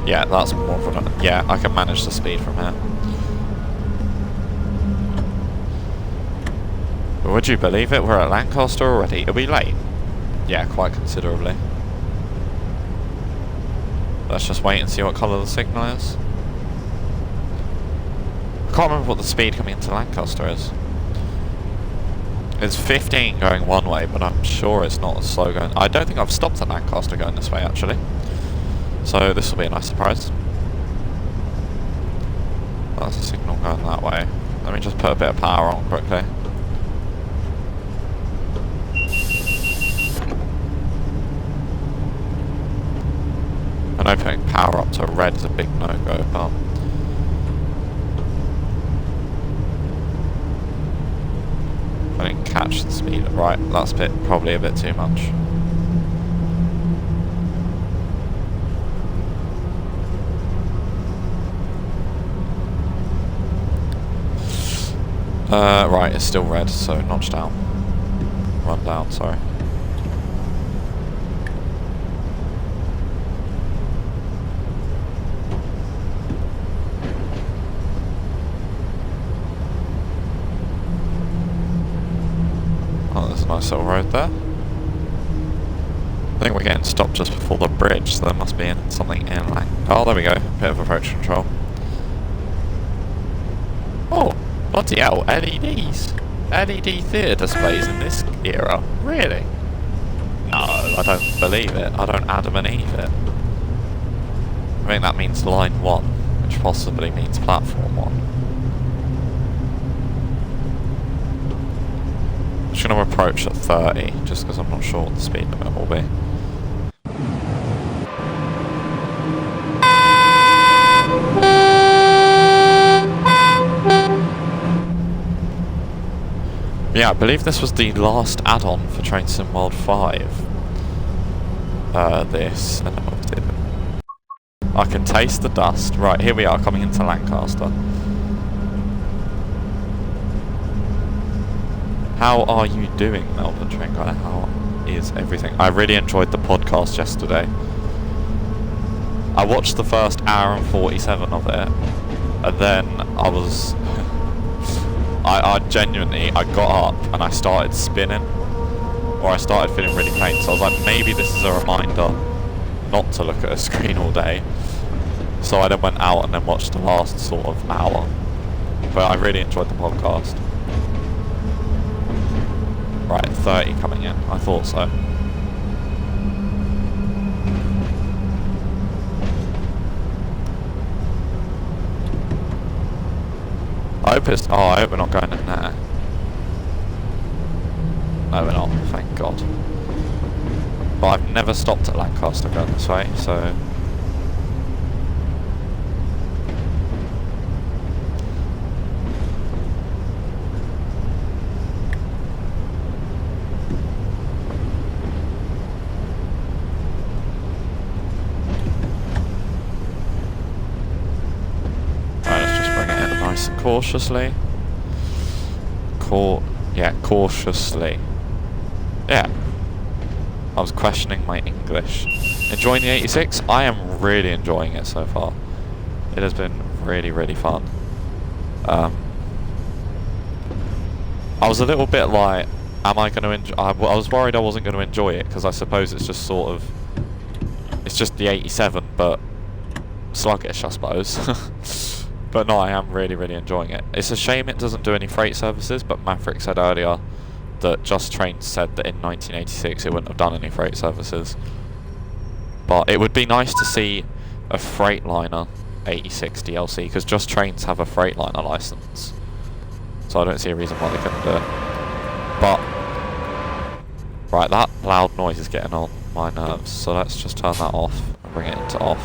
Speaker 1: Yeah, that's more for that. Yeah, I can manage the speed from here. But would you believe it? We're at Lancaster already. Are we late? Yeah, quite considerably. Let's just wait and see what colour the signal is. I can't remember what the speed coming into Lancaster is. It's 15 going one way, but I'm sure it's not as slow going. I don't think I've stopped at Lancaster going this way, actually. So this will be a nice surprise. That's a signal going that way. Let me just put a bit of power on quickly. I know putting power up to red is a big no-go, but I didn't catch the speed. Right, that's probably a bit too much. Right, it's still red, so notch down. Run down, sorry. Oh, there's a nice little road there. I think we're getting stopped just before the bridge, so there must be something in Lang. Oh, there we go. Bit of approach control. Oh! Bloody hell, LEDs! LED theatre displays in this era? Really? No, I don't believe it. I don't Adam and Eve it. I think that means line 1, which possibly means platform 1. I'm just going to approach at 30, just because I'm not sure what the speed limit will be. Yeah, I believe this was the last add-on for Train Sim World 5. This, and I can taste the dust. Right, here we are coming into Lancaster. How are you doing, Melbourne Train Guy? How is everything? I really enjoyed the podcast yesterday. I watched the first hour and 47 of it, and then I was... I genuinely, I got up and I started spinning, or I started feeling really faint, so I was like, maybe this is a reminder not to look at a screen all day. So I then went out and then watched the last sort of hour. But I really enjoyed the podcast. Right, 30 coming in. I thought so. I hope we're not going in there. No, we're not, thank God. But I've never stopped at Lancaster going this way, so... Right, let's just bring it in nice and cautiously. Cautiously. Yeah. I was questioning my English. Enjoying the 86? I am really enjoying it so far. It has been really, really fun. I was a little bit like, am I going to enjoy... I was worried I wasn't going to enjoy it, because I suppose it's just sort of... It's just the 87, but sluggish, I suppose. But no, I am really, really enjoying it. It's a shame it doesn't do any freight services, but Maverick said earlier that Just Trains said that in 1986 it wouldn't have done any freight services. But it would be nice to see a Freightliner 86 DLC, because Just Trains have a Freightliner license. So I don't see a reason why they couldn't do it. But, right, that loud noise is getting on my nerves, so let's just turn that off and bring it into off.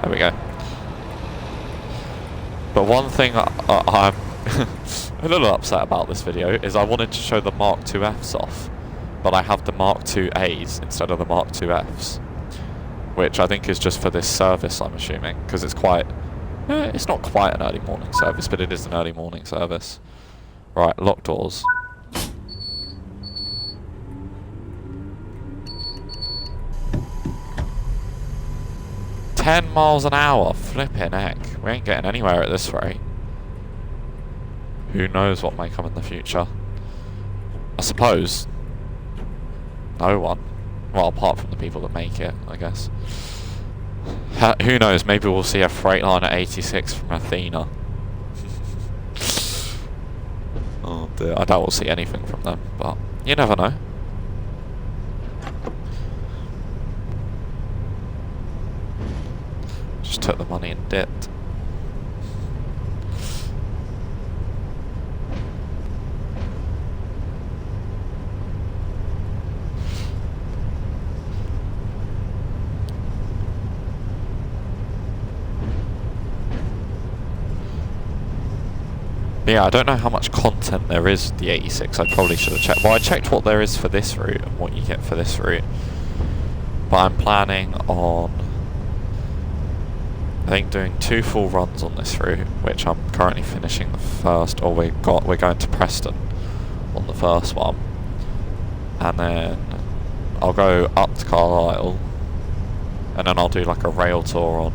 Speaker 1: There we go. But one thing I'm a little upset about this video is I wanted to show the Mark IIFs off, but I have the Mark IIAs instead of the Mark IIFs, which I think is just for this service, I'm assuming, because it's quite... it's not quite an early morning service, but it is an early morning service. Right, lock doors. $10 miles an hour, flipping heck. We ain't getting anywhere at this rate. Who knows what may come in the future? I suppose no one. Well, apart from the people that make it, I guess. Who knows, maybe we'll see a Freightliner 86 from Athena. Oh dear, I doubt we'll see anything from them, but you never know. Just took the money and dipped. Yeah, I don't know how much content there is the 86. I probably should have checked. Well, I checked what there is for this route and what you get for this route. But I'm planning on, I think, doing 2 full runs on this route, which I'm currently finishing the first, or we're going to Preston on the first one. And then I'll go up to Carlisle, and then I'll do like a rail tour on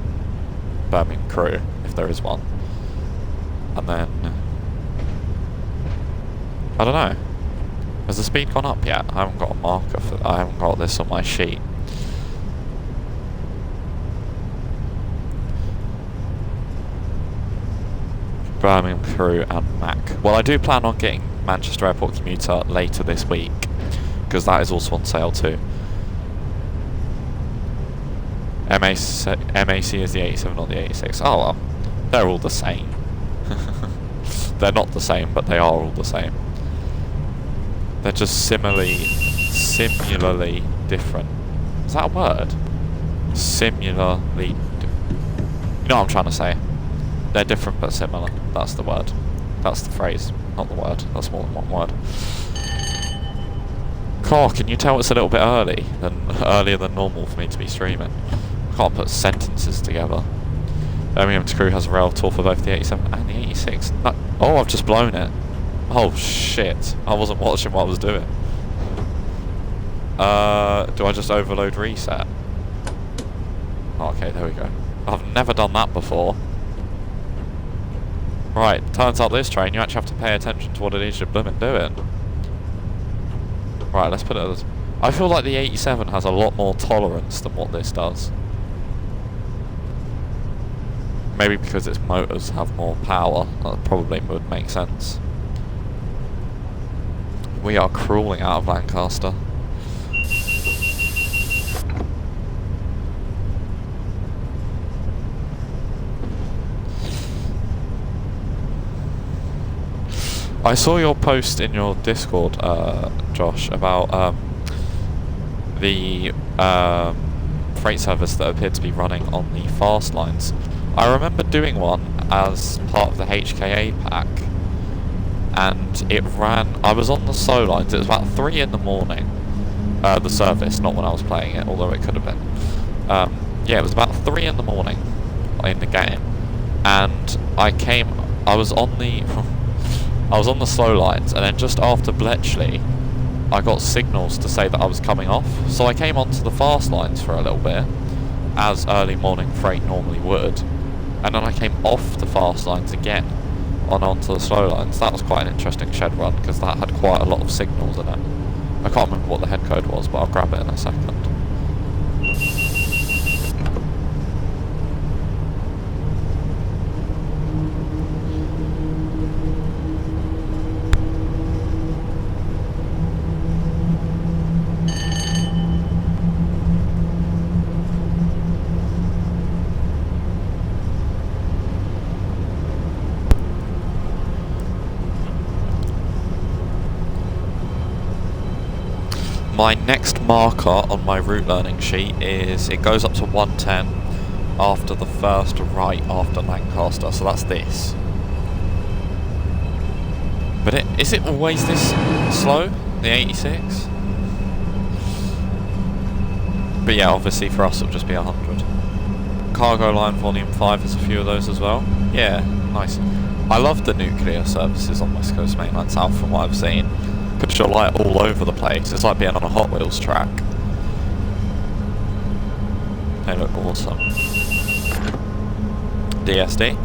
Speaker 1: Birmingham Crew, if there is one. And then I don't know. Has the speed gone up yet? I haven't got a marker for that. I haven't got this on my sheet. Birmingham Crew and Mac. Well, I do plan on getting Manchester Airport Commuter later this week, because that is also on sale too. MAC is the 87, not the 86. Oh well, they're all the same. They're not the same, but they are all the same. They're just similarly different. Is that a word? Similarly... You know what I'm trying to say. They're different but similar. That's the word. That's the phrase, not the word. That's more than one word. Car, can you tell it's a little bit earlier than normal for me to be streaming? Can't put sentences together. Birmingham's crew has a rail tour for both the 87 and the 86. No. Oh, I've just blown it. Oh shit. I wasn't watching what I was doing. Do I just overload reset? Oh, okay, there we go. I've never done that before. Right, turns out this train you actually have to pay attention to what it is you're blooming doing. Right, let's put it as... I feel like the 87 has a lot more tolerance than what this does. Maybe because its motors have more power. That probably would make sense. We are crawling out of Lancaster. I saw your post in your Discord, Josh, about the freight service that appeared to be running on the fast lines. I remember doing one as part of the HKA pack, and it ran... I was on the slow lines, it was about 3 in the morning, the service, not when I was playing it, although it could have been. Yeah, it was about 3 in the morning in the game, and I was on the... I was on the slow lines, and then just after Bletchley, I got signals to say that I was coming off. So I came onto the fast lines for a little bit, as early morning freight normally would, and then I came off the fast lines again, onto the slow lines. That was quite an interesting shed run, because that had quite a lot of signals in it. I can't remember what the head code was, but I'll grab it in a second. My next marker on my route learning sheet is, it goes up to 110 after the first right after Lancaster, so that's this. But is it always this slow, the 86? But yeah, obviously for us it'll just be 100. Cargo line volume 5 has a few of those as well. Yeah, nice. I love the nuclear services on West Coast Mainland South from what I've seen. Puts your light all over the place. It's like being on a Hot Wheels track. They look awesome. DSD.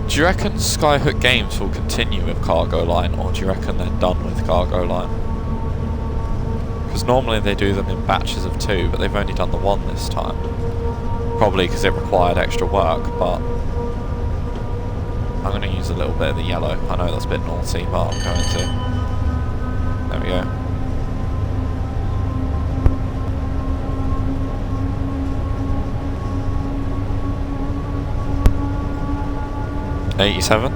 Speaker 1: Do you reckon Skyhook Games will continue with Cargo Line, or do you reckon they're done with Cargo Line? Because normally they do them in batches of 2, but they've only done the 1 this time. Probably because it required extra work, but... I'm going to use a little bit of the yellow. I know that's a bit naughty, but I'm going to. There we go. $87.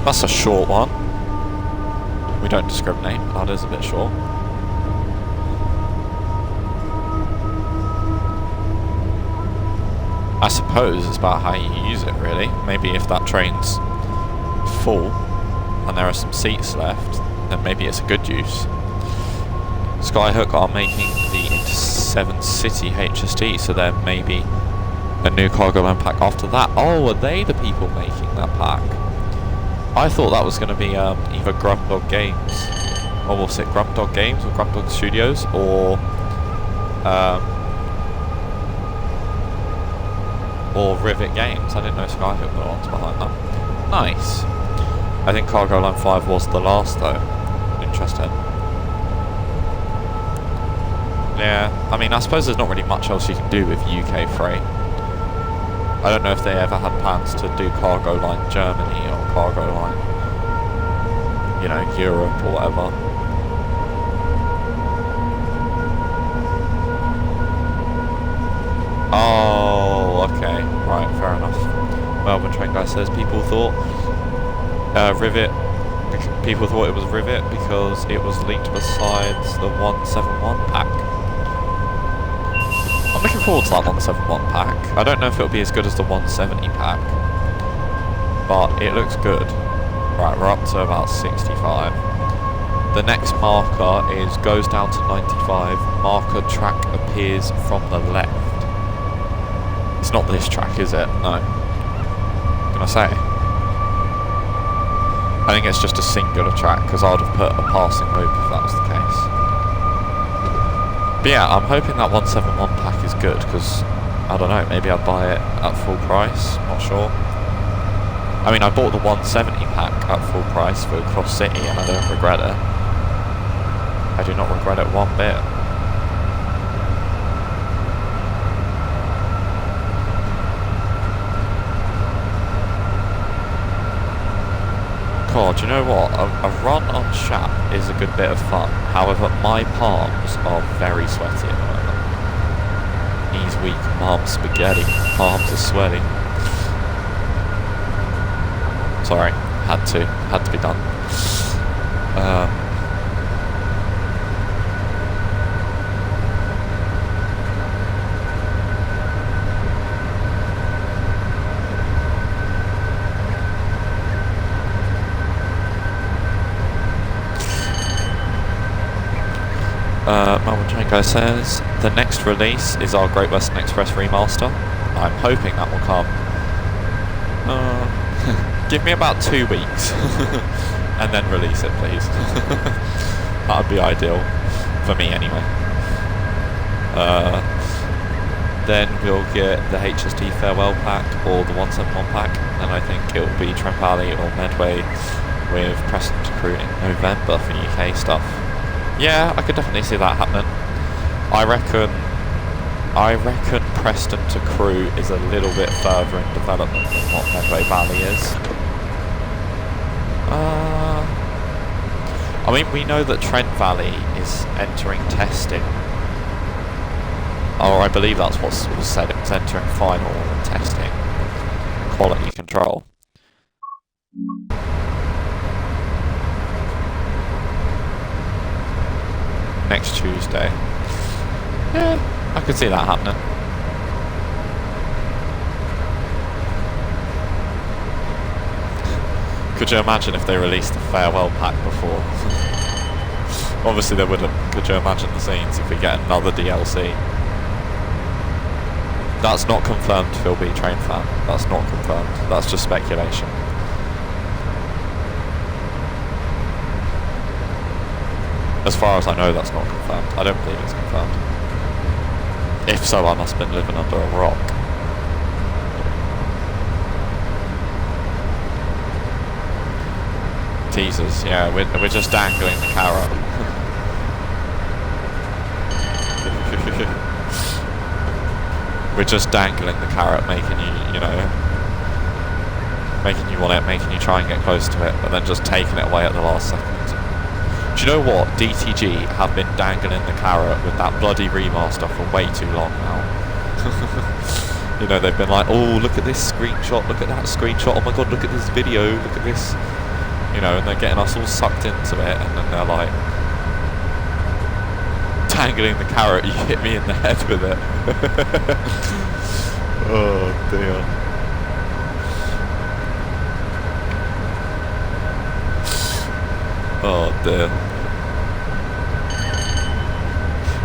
Speaker 1: That's a short one. We don't discriminate. That is a bit short. I suppose it's about how you use it, really. Maybe if that train's full and there are some seats left, then maybe it's a good use. Skyhook are making the Inter7 City HST, so there may be a new cargo line pack after that. Oh, are they the people making that pack? I thought that was going to be either Grumdog Games, or was it Grumdog Games or Grumdog Studios, or Rivet Games. I didn't know Skyhook were on behind that. Nice. I think Cargo Line 5 was the last though. Interesting. Yeah, I mean I suppose there's not really much else you can do with UK freight. I don't know if they ever had plans to do Cargo Line Germany or Cargo Line, you know, Europe or whatever. Oh, okay. Right, fair enough. Melbourne Train Guy says people thought people thought it was Rivet because it was linked besides the 171 pack. I'm looking forward to that 171 pack. I don't know if it'll be as good as the 170 pack, but it looks good. Right, we're up to about 65. The next marker is goes down to 95. Marker track appears from the left. It's not this track, is it? No. Can I say? I think it's just a singular track, because I would have put a passing loop if that was the case. But yeah, I'm hoping that 171 pack is good, because, I don't know, maybe I'd buy it at full price, not sure. I mean, I bought the 170 pack at full price for Cross City, and I don't regret it. I do not regret it one bit. God, you know what? A run on Shap is a good bit of fun. However, my palms are very sweaty at the moment. Knees weak, palms spaghetti, palms are sweaty. Sorry, had to be done. Melbourne Django says, the next release is our Great Western Express remaster. I'm hoping that will come. Give me about 2 weeks and then release it, please. That would be ideal for me anyway. Then we'll get the HSD Farewell pack or the 171 pack, and I think it will be Trent Valley or Medway with Preston to Crew in November for UK stuff. Yeah, I could definitely see that happening. I reckon Preston to Crew is a little bit further in development than what Medway Valley is. I mean, we know that Trent Valley is entering testing. Or I believe that's what was said, it was entering final testing. Quality control. Next Tuesday. Yeah, I could see that happening. Could you imagine if they released the farewell pack before? Obviously they wouldn't. Could you imagine the scenes if we get another DLC? That's not confirmed, Phil B. Train fan. That's not confirmed. That's just speculation. As far as I know, that's not confirmed. I don't believe it's confirmed. If so, I must have been living under a rock. Teasers, yeah, we're just dangling the carrot. We're just dangling the carrot, making you know, making you want it, making you try and get close to it, but then just taking it away at the last second. Do you know what? DTG have been dangling the carrot with that bloody remaster for way too long now. You know, they've been like, oh, look at this screenshot, look at that screenshot, oh my god, look at this video, look at this. You know, and they're getting us all sucked into it, and then they're like, dangling the carrot, you hit me in the head with it. Oh dear. Oh dear.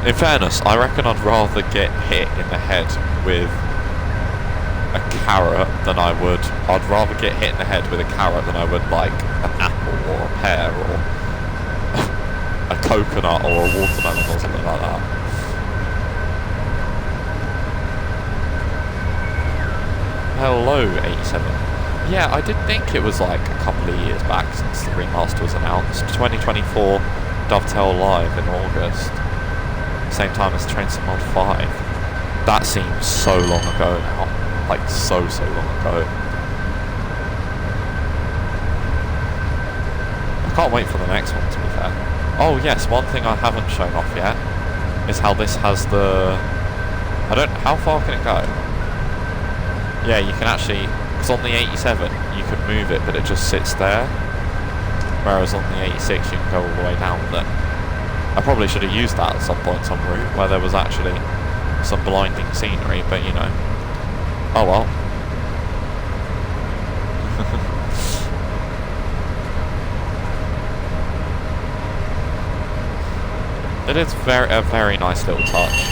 Speaker 1: In fairness, I reckon I'd rather get hit in the head with a carrot than I would. I'd rather get hit in the head with a carrot than I would like an apple or a pear or a coconut or a watermelon or something like that. Hello, 87. Yeah, I did think it was like a couple of years back since the remaster was announced. 2024 Dovetail Live in August. Same time as Train Sim Mod 5. That seems so long ago now. Like, so long ago. I can't wait for the next one, to be fair. Oh yes, one thing I haven't shown off yet is how this has the... how far can it go? Yeah, you can actually... Because on the 87, you can move it, but it just sits there. Whereas on the 86, you can go all the way down with it. I probably should have used that at some point, some route, where there was actually some blinding scenery, but you know. Oh well. It is a very nice little touch.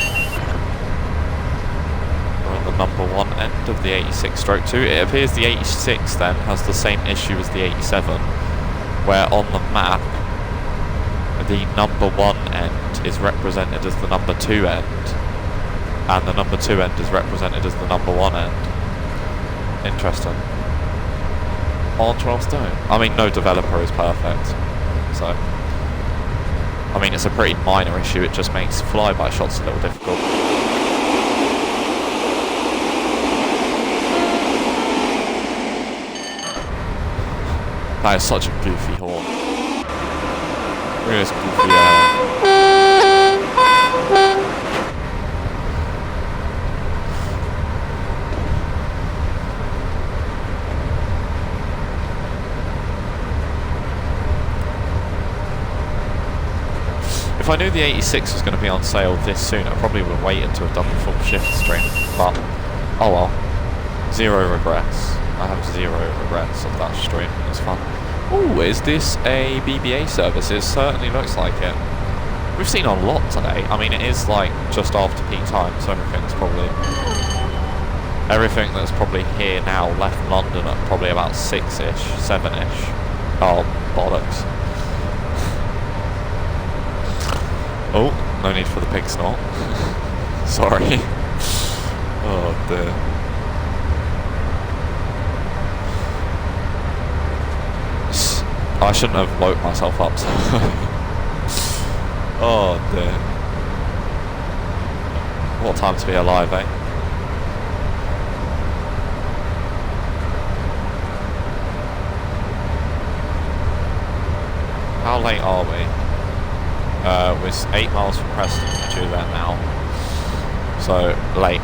Speaker 1: We're on the number 1 end of the 86-2. It appears the 86 then has the same issue as the 87, where on the map the number 1 end is represented as the number 2 end, and the number 2 end is represented as the number 1 end. Interesting. Interesting. I mean, no developer is perfect, so I mean, it's a pretty minor issue, it just makes flyby shots a little difficult. That is such a goofy horn. Really is goofy If I knew the 86 was going to be on sale this soon, I probably would have waited to have done the full shift stream, but oh well. Zero regrets. I have zero regrets of that stream, it was fun. Ooh, is this a BBA service? It certainly looks like it. We've seen a lot today. I mean, it is like just after peak time, so everything that's probably here now left London at probably about 6-ish, 7-ish. Oh, bollocks. Oh, no need for the pig snort. Sorry. Oh dear. I shouldn't have woke myself up. Oh dear. What time to be alive, eh? How late are we? We're 8 miles from Preston, due there now. So, late.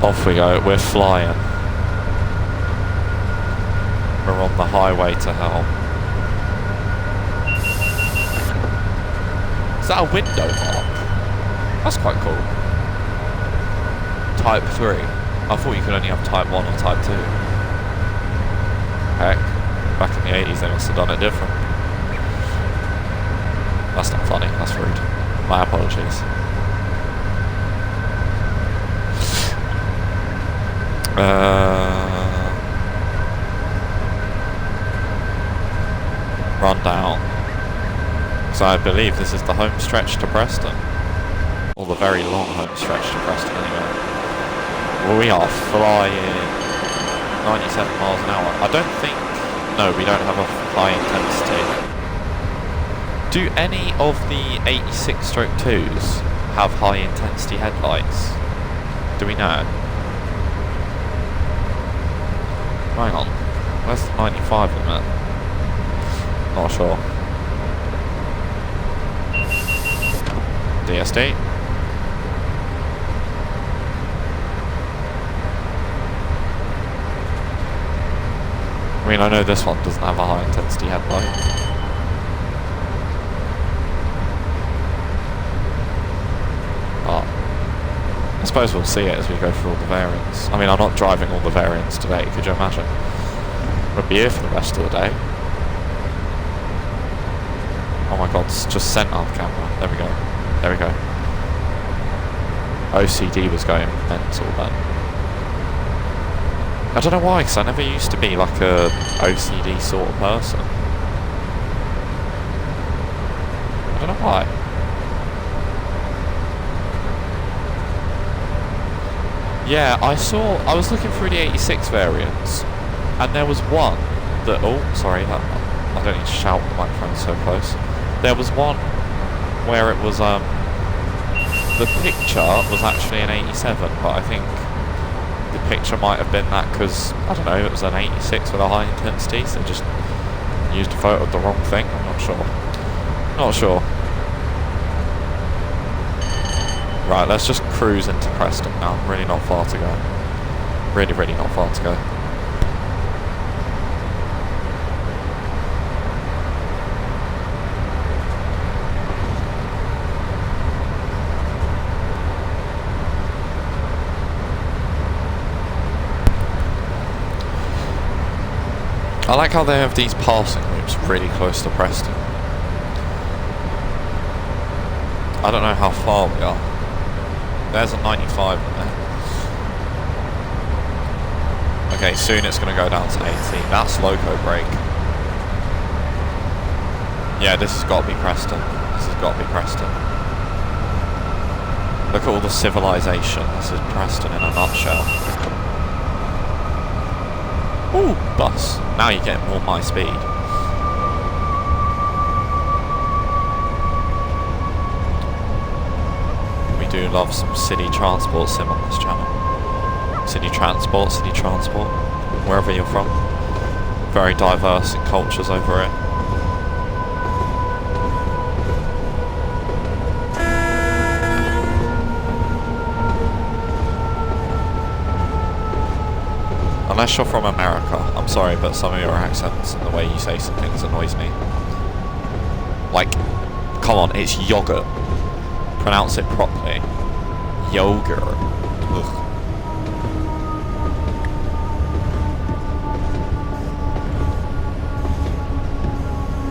Speaker 1: Off we go, we're flying. We're on the highway to hell. Is that a window mark? That's quite cool. Type 3. I thought you could only have Type 1 or Type 2. Heck, back in the 80s they must have done it different. That's not funny, that's rude. My apologies. Run down. So I believe this is the home stretch to Preston. Or the very long home stretch to Preston anyway. Well, we are flying 97 miles an hour. I don't think... No, we don't have a high intensity. Do any of the 86-2s have high intensity headlights? Do we know? Hang on, where's the 95 in that? Not sure. DSD. I mean, I know this one doesn't have a high intensity headlight. But I suppose we'll see it as we go through all the variants. I mean, I'm not driving all the variants today, could you imagine? We'll be here for the rest of the day. Oh my god, it's just sent off camera. There we go. There we go. OCD was going mental then. I don't know why, because I never used to be like a OCD sort of person. I don't know why. Yeah, I was looking through the 86 variants, and there was one that, oh, sorry, I don't need to shout, the microphone's so close. There was one where it was, the picture was actually an 87, but I think the picture might have been that because, I don't know, it was an 86 with a high intensity, so just used a photo of the wrong thing, I'm not sure. Not sure. Right, let's just cruise into Preston now. Really not far to go. Really, really not far to go. I like how they have these passing loops really close to Preston. I don't know how far we are. There's a 95 in there. Okay, soon it's going to go down to 80. That's loco brake. Yeah, this has got to be Preston. This has got to be Preston. Look at all the civilization. This is Preston in a nutshell. Ooh, bus. Now you're getting more my speed. We do love some city transport sim on this channel. City transport, wherever you're from. Very diverse in cultures over it. Unless you're from America, I'm sorry, but some of your accents and the way you say some things annoys me. Like, come on, it's yogurt. Pronounce it properly. Yogurt. Ugh.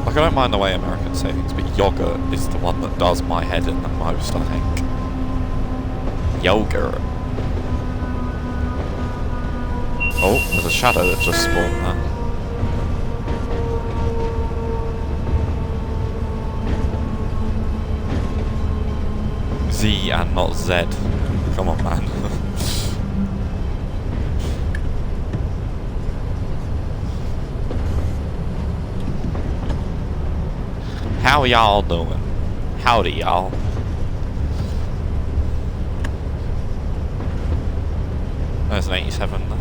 Speaker 1: Like, I don't mind the way Americans say things, but yogurt is the one that does my head in the most, I think. Yogurt. Oh, there's a shadow that just spawned there. Z and not Z. Come on, man. How y'all doing? Howdy, y'all. There's an 87 there.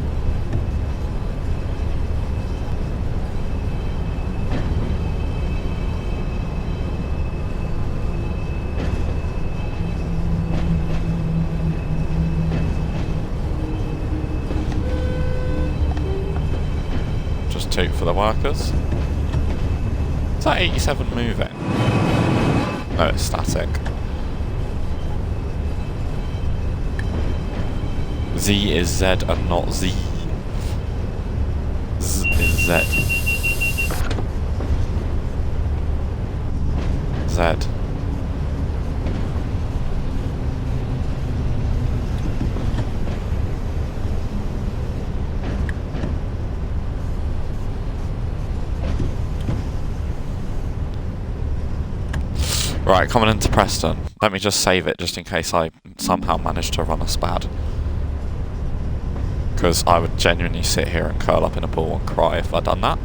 Speaker 1: Toot for the workers. Is that 87 moving? No, it's static. Z is Z and not Z. Z is Z. Z. Right, coming into Preston. Let me just save it just in case I somehow manage to run a spad. Because I would genuinely sit here and curl up in a ball and cry if I'd done that.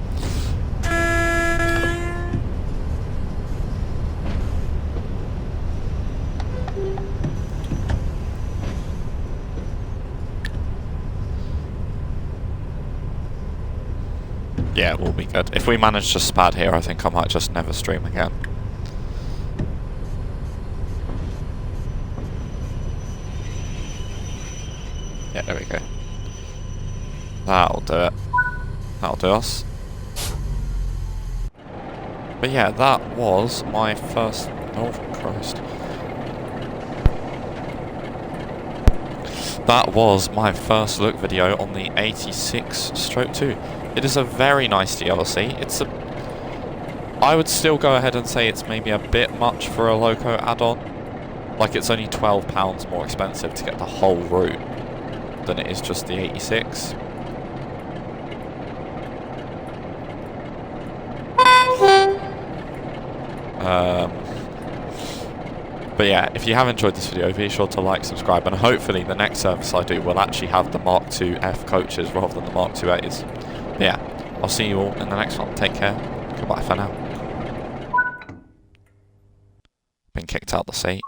Speaker 1: Yeah, it will be good. If we manage to spad here, I think I might just never stream again. Yeah, there we go. That'll do it. That'll do us. But yeah, that was my first... Oh, Christ. That was my first look video on the 86/2. It is a very nice DLC. It's a... I would still go ahead and say it's maybe a bit much for a Loco add-on. Like, it's only £12 more expensive to get the whole route than it is just the 86. But yeah, if you have enjoyed this video, be sure to like, subscribe, and hopefully the next service I do will actually have the Mark II F coaches rather than the Mark II A's. But yeah, I'll see you all in the next one. Take care. Goodbye for now. Been kicked out the seat.